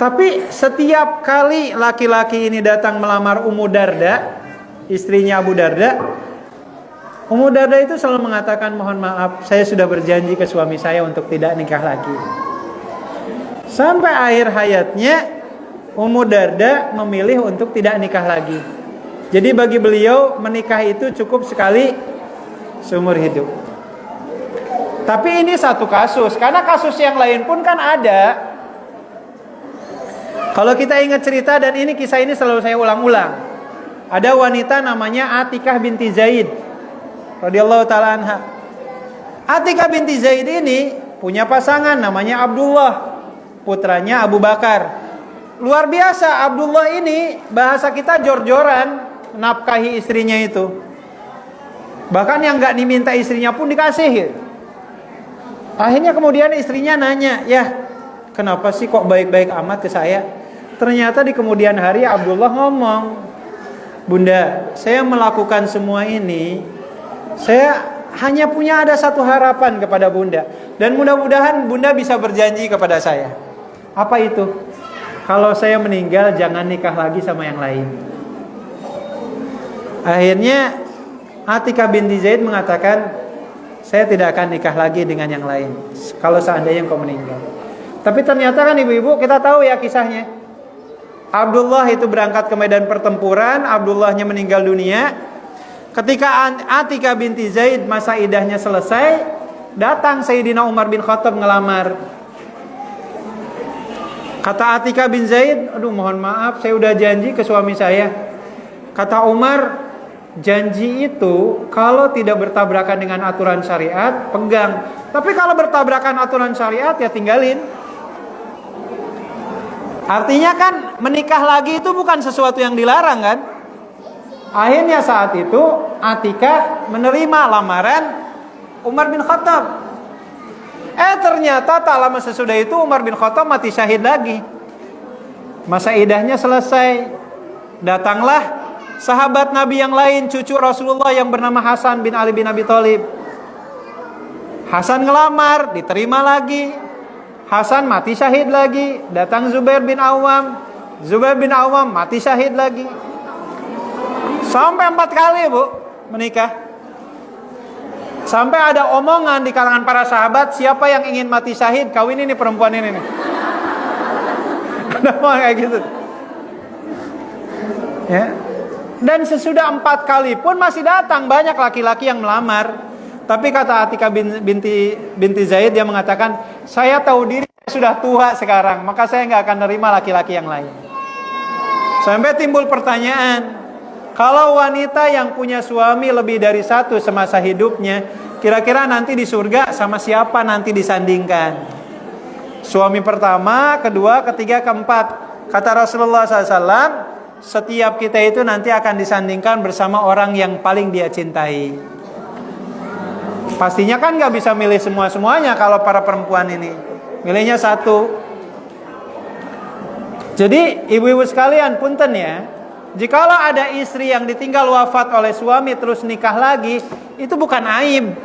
Tapi setiap kali laki-laki ini datang melamar Ummu Darda, istrinya Abu Darda, Ummu Darda itu selalu mengatakan, mohon maaf, saya sudah berjanji ke suami saya untuk tidak nikah lagi. Sampai akhir hayatnya Ummu Darda memilih untuk tidak nikah lagi. Jadi bagi beliau menikah itu cukup sekali seumur hidup. Tapi ini satu kasus, karena kasus yang lain pun kan ada. Kalau kita ingat cerita, dan ini kisah ini selalu saya ulang-ulang. Ada wanita namanya Atikah binti Zaid radhiyallahu taala anha. Atikah binti Zaid ini punya pasangan namanya Abdullah, putranya Abu Bakar. Luar biasa, Abdullah ini bahasa kita jor-joran nafkahi istrinya itu. Bahkan yang gak diminta istrinya pun dikasih. Akhirnya kemudian istrinya nanya, ya kenapa sih kok baik-baik amat ke saya? Ternyata di kemudian hari Abdullah ngomong, Bunda, saya melakukan semua ini, saya hanya punya ada satu harapan kepada Bunda. Dan mudah-mudahan Bunda bisa berjanji kepada saya. Apa itu? Kalau saya meninggal jangan nikah lagi sama yang lain. Akhirnya Atikah binti Zaid mengatakan, saya tidak akan nikah lagi dengan yang lain kalau seandainya engkau meninggal. Tapi ternyata kan ibu-ibu, kita tahu ya kisahnya. Abdullah itu berangkat ke medan pertempuran, Abdullahnya meninggal dunia. Ketika Atikah binti Zaid masa idahnya selesai, datang Sayyidina Umar bin Khattab ngelamar. Kata Atikah bin Zaid, aduh mohon maaf, saya udah janji ke suami saya. Kata Umar, janji itu kalau tidak bertabrakan dengan aturan syariat, pegang. Tapi kalau bertabrakan aturan syariat, ya tinggalin. Artinya kan menikah lagi itu bukan sesuatu yang dilarang kan. Akhirnya saat itu Atikah menerima lamaran Umar bin Khattab. Ternyata tak lama sesudah itu Umar bin Khattab mati syahid lagi. Masa idahnya selesai. Datanglah sahabat Nabi yang lain, cucu Rasulullah yang bernama Hasan bin Ali bin Abi Thalib. Hasan ngelamar, diterima lagi. Hasan mati syahid lagi. Datang Zubair bin Awam. Zubair bin Awam mati syahid lagi. Sampai 4 kali bu menikah. Sampai ada omongan di kalangan para sahabat, siapa yang ingin mati syahid, kawin ini perempuan ini nih. Ada omongan kayak gitu. Ya. Dan sesudah 4 kali pun masih datang banyak laki-laki yang melamar. Tapi kata Atikah binti Zaid, dia mengatakan, saya tahu diri sudah tua sekarang, maka saya nggak akan nerima laki-laki yang lain. Sampai timbul pertanyaan, kalau wanita yang punya suami lebih dari 1 semasa hidupnya, kira-kira nanti di surga sama siapa nanti disandingkan? Suami pertama, kedua, ketiga, keempat. Kata Rasulullah SAW, setiap kita itu nanti akan disandingkan bersama orang yang paling dia cintai. Pastinya kan gak bisa milih semua-semuanya kalau para perempuan ini. Milihnya 1. Jadi ibu-ibu sekalian, punten ya, jikalau ada istri yang ditinggal wafat oleh suami terus nikah lagi, itu bukan aib.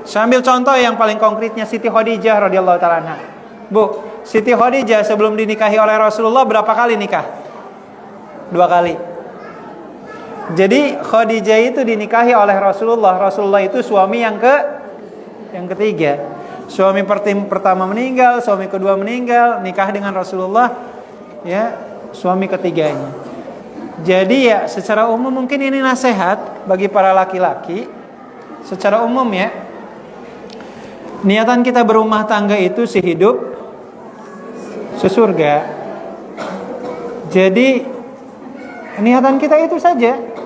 Saya ambil contoh yang paling konkretnya Siti Khadijah radhiyallahu ta'ala anha. Bu, Siti Khadijah sebelum dinikahi oleh Rasulullah berapa kali nikah? 2 kali. Jadi Khadijah itu dinikahi oleh Rasulullah. Rasulullah itu suami yang ketiga. Suami pertama meninggal, suami kedua meninggal, nikah dengan Rasulullah, ya, suami ketiganya. Jadi ya secara umum mungkin ini nasihat bagi para laki-laki. Secara umum ya, niatan kita berumah tangga itu sehidup sesurga. Jadi niatan kita itu saja.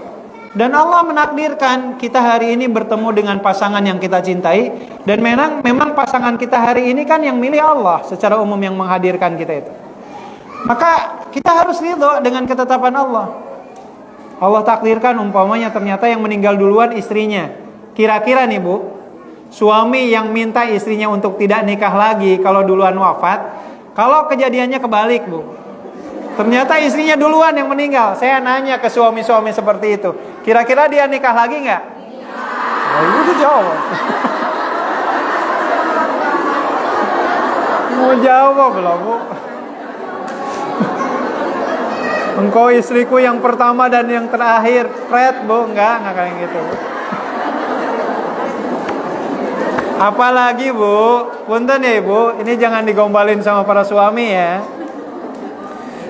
Dan Allah menakdirkan kita hari ini bertemu dengan pasangan yang kita cintai. Dan memang pasangan kita hari ini kan yang milih Allah secara umum yang menghadirkan kita itu. Maka kita harus ridho dengan ketetapan Allah. Allah takdirkan umpamanya ternyata yang meninggal duluan istrinya. Kira-kira nih bu, suami yang minta istrinya untuk tidak nikah lagi kalau duluan wafat. Kalau kejadiannya kebalik bu, ternyata istrinya duluan yang meninggal. Saya nanya ke suami-suami seperti itu, kira-kira dia nikah lagi nggak? Oh, itu jawab. Mau jawab belum bu? Engkau istriku yang pertama dan yang terakhir. Pret, Bu, enggak kayak gitu. Apalagi, Bu, punten ya Ibu, ini jangan digombalin sama para suami ya.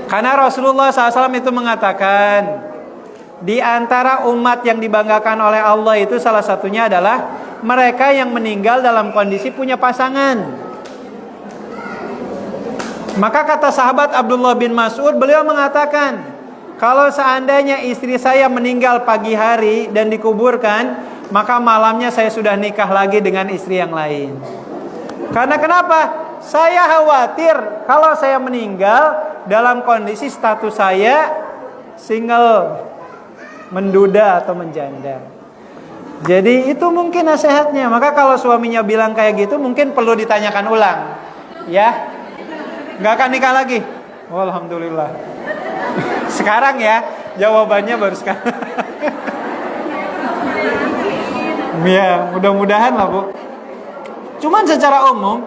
Karena Rasulullah SAW itu mengatakan, di antara umat yang dibanggakan oleh Allah itu salah satunya adalah mereka yang meninggal dalam kondisi punya pasangan. Maka kata sahabat Abdullah bin Mas'ud, beliau mengatakan, kalau seandainya istri saya meninggal pagi hari dan dikuburkan, maka malamnya saya sudah nikah lagi dengan istri yang lain. Karena kenapa? Saya khawatir kalau saya meninggal dalam kondisi status saya single, menduda atau menjanda. Jadi itu mungkin nasihatnya. Maka kalau suaminya bilang kayak gitu, mungkin perlu ditanyakan ulang. Ya, nggak akan nikah lagi. Oh, alhamdulillah. Sekarang ya, jawabannya baru sekarang. Ya, mudah-mudahan lah Bu. Cuman secara umum,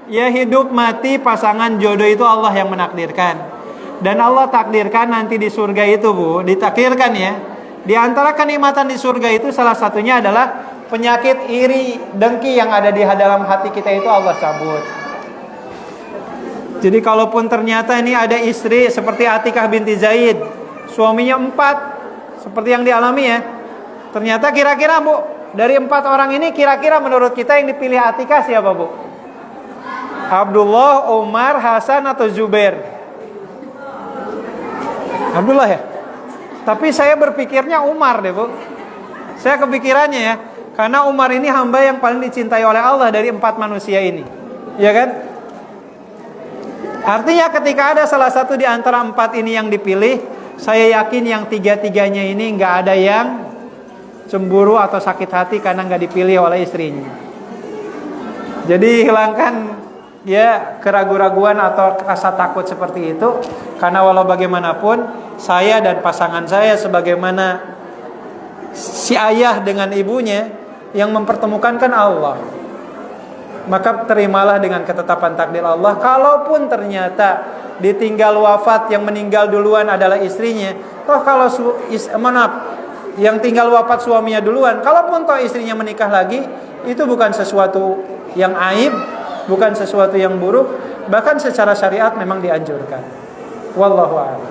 ya hidup mati pasangan jodoh itu Allah yang menakdirkan. Dan Allah takdirkan nanti di surga itu Bu, ditakdirkan ya. Di antara kenikmatan di surga itu salah satunya adalah penyakit iri, dengki yang ada di dalam hati kita itu Allah cabut. Jadi kalaupun ternyata ini ada istri seperti Atikah binti Zaid, suaminya 4, seperti yang dialami ya. Ternyata kira-kira Bu, dari 4 orang ini kira-kira menurut kita yang dipilih Atikah siapa Bu? Abdullah, Umar, Hasan atau Zubair? Abdullah ya? Tapi saya berpikirnya Umar deh Bu. Saya kepikirannya ya, karena Umar ini hamba yang paling dicintai oleh Allah dari 4 manusia ini. Ya kan? Artinya ketika ada salah satu di antara 4 ini yang dipilih, saya yakin yang 3-3-nya ini nggak ada yang cemburu atau sakit hati karena nggak dipilih oleh istrinya. Jadi hilangkan ya keraguan-raguan atau rasa takut seperti itu. Karena walau bagaimanapun saya dan pasangan saya sebagaimana si ayah dengan ibunya yang mempertemukan kan Allah. Maka terimalah dengan ketetapan takdir Allah. Kalaupun ternyata ditinggal wafat, yang meninggal duluan adalah istrinya, toh kalau yang tinggal wafat suaminya duluan, kalaupun toh istrinya menikah lagi, itu bukan sesuatu yang aib, bukan sesuatu yang buruk, bahkan secara syariat memang dianjurkan. Wallahu a'lam.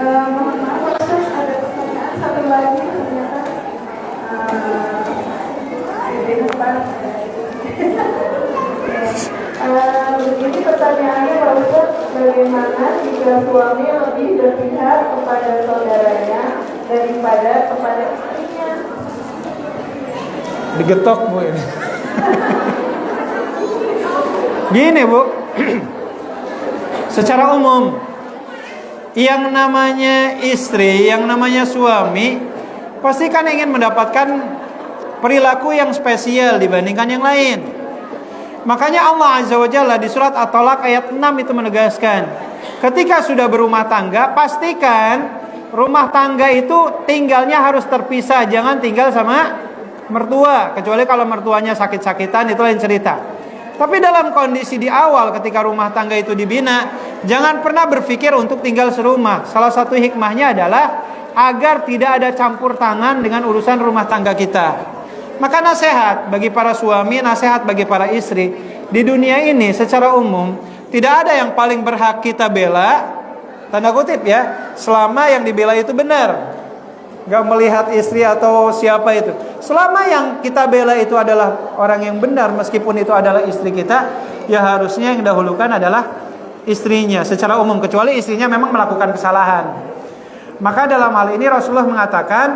Mohon maaf Ustaz, ada pertanyaan satu lagi ternyata begini pertanyaannya Pak Ustaz, bagaimana jika suami lebih berpihak kepada saudaranya daripada kepada istrinya? Digetok Bu ini. Gini Bu, secara umum yang namanya istri, yang namanya suami pasti kan ingin mendapatkan perilaku yang spesial dibandingkan yang lain. Makanya Allah Azza wa Jalla di surat At-Talaq ayat 6 itu menegaskan, ketika sudah berumah tangga, pastikan rumah tangga itu tinggalnya harus terpisah, jangan tinggal sama mertua, kecuali kalau mertuanya sakit-sakitan itu lain cerita. Tapi dalam kondisi di awal ketika rumah tangga itu dibina, jangan pernah berpikir untuk tinggal serumah. Salah satu hikmahnya adalah agar tidak ada campur tangan dengan urusan rumah tangga kita. Maka nasihat bagi para suami, nasihat bagi para istri, di dunia ini secara umum tidak ada yang paling berhak kita bela, tanda kutip ya, selama yang dibela itu benar. Gak melihat istri atau siapa itu. Selama yang kita bela itu adalah orang yang benar, meskipun itu adalah istri kita, ya harusnya yang dahulukan adalah istrinya secara umum, kecuali istrinya memang melakukan kesalahan. Maka dalam hal ini Rasulullah mengatakan,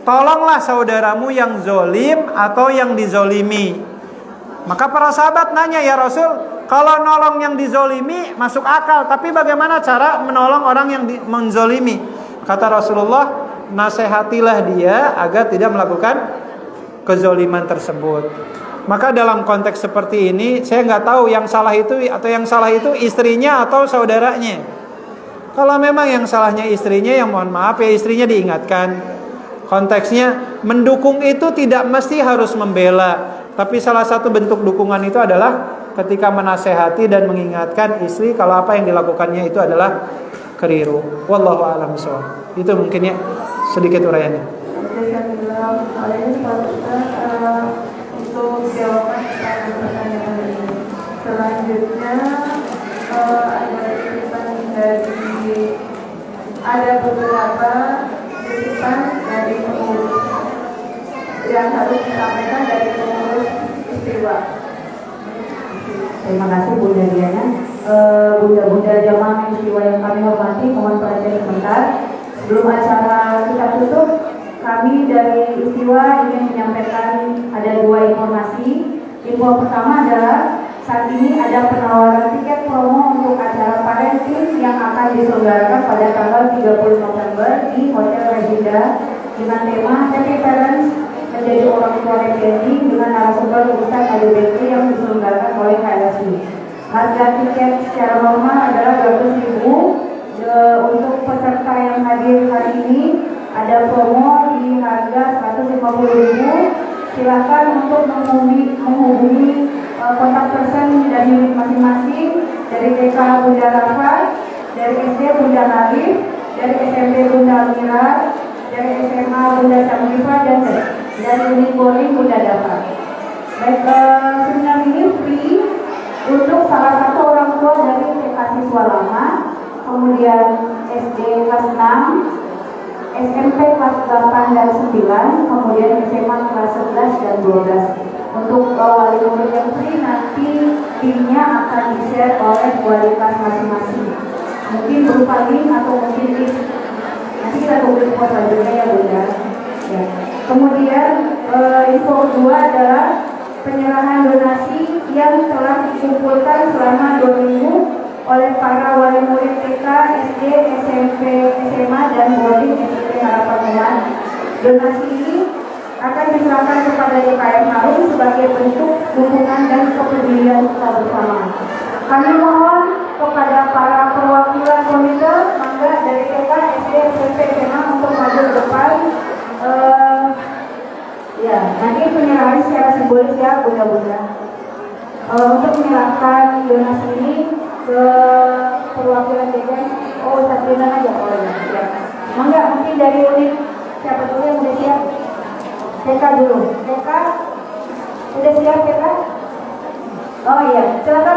tolonglah saudaramu yang zolim atau yang dizolimi. Maka para sahabat nanya, ya Rasul, kalau nolong yang dizolimi masuk akal, tapi bagaimana cara menolong orang yang menzolimi? Kata Rasulullah, nasihatilah dia agar tidak melakukan kezoliman tersebut. Maka dalam konteks seperti ini, saya nggak tahu yang salah itu istrinya atau saudaranya. Kalau memang yang salahnya istrinya, yang mohon maaf ya, istrinya diingatkan. Konteksnya mendukung itu tidak mesti harus membela, tapi salah satu bentuk dukungan itu adalah ketika menasehati dan mengingatkan istri kalau apa yang dilakukannya itu adalah keliru. Wallahu a'lam bishawab. Itu mungkin ya sedikit uraiannya. Untuk jawaban pertanyaan ini, selanjutnya ada titipan dari ada beberapa titipan dari pengurus yang harus disampaikan dari pengurus istiwa. Terima kasih Bunda Diana. Bunda-bunda jamaah istiwa yang kami hormati, mohon perhatian sebentar. Sebelum acara kita tutup, kami dari istiwa ingin menyampaikan ada dua informasi. Info pertama adalah saat ini ada penawaran tiket promo untuk acara parenting yang akan diselenggarakan pada tanggal 30 November di Hotel Regina dengan tema Happy Parents menjadi orang tua yang ready dengan narasumber Ustaz Ade Bekri yang diselenggarakan oleh KLSI. Harga tiket secara normal adalah 200.000. Untuk peserta yang hadir hari ini ada promo di harga 150.000. Silakan untuk menghubungi kontak person dari masing-masing, dari TK Bunda Rafa, dari SD Bunda Nalif, dari SMP Bunda Mira, dari SMA Bunda Syamrifa, dan dari unit Polri Bunda Dafa. Baik, seminar ini free untuk salah satu orang tua dari TK siswa lama, kemudian SD kelas 6, SMP kelas 8 dan 9, kemudian SMA kelas 11 dan 12. Untuk wali murid yang free nanti linknya akan di-share oleh wali kelas masing-masing. Mungkin berupa link atau mungkin link. Nanti kita tunggu info selanjutnya ya Bunda. Ya. Kemudian info kedua adalah penyerahan donasi yang telah dikumpulkan selama 2 minggu oleh para wali murid TK, SD, SMP, SMA, dan boarding SMP Harapan Umat. Donasi ini akan diserahkan kepada DKM Harum sebagai bentuk dukungan dan kepedulian kita bersama. Kami mohon kepada para perwakilan komite mangga dari TK, SD, SMP, SMA untuk maju ke depan. Ya, nanti penyerahan secara simbolis ya Bunda-bunda. Untuk menyerahkan donasi ini ke perwakilan DKM. Oh, Sabrina aja. Oh ya. Mangga mungkin dari unit siapa dulu yang udah siap? TK dulu. TK udah siap TK? Oh iya, silakan.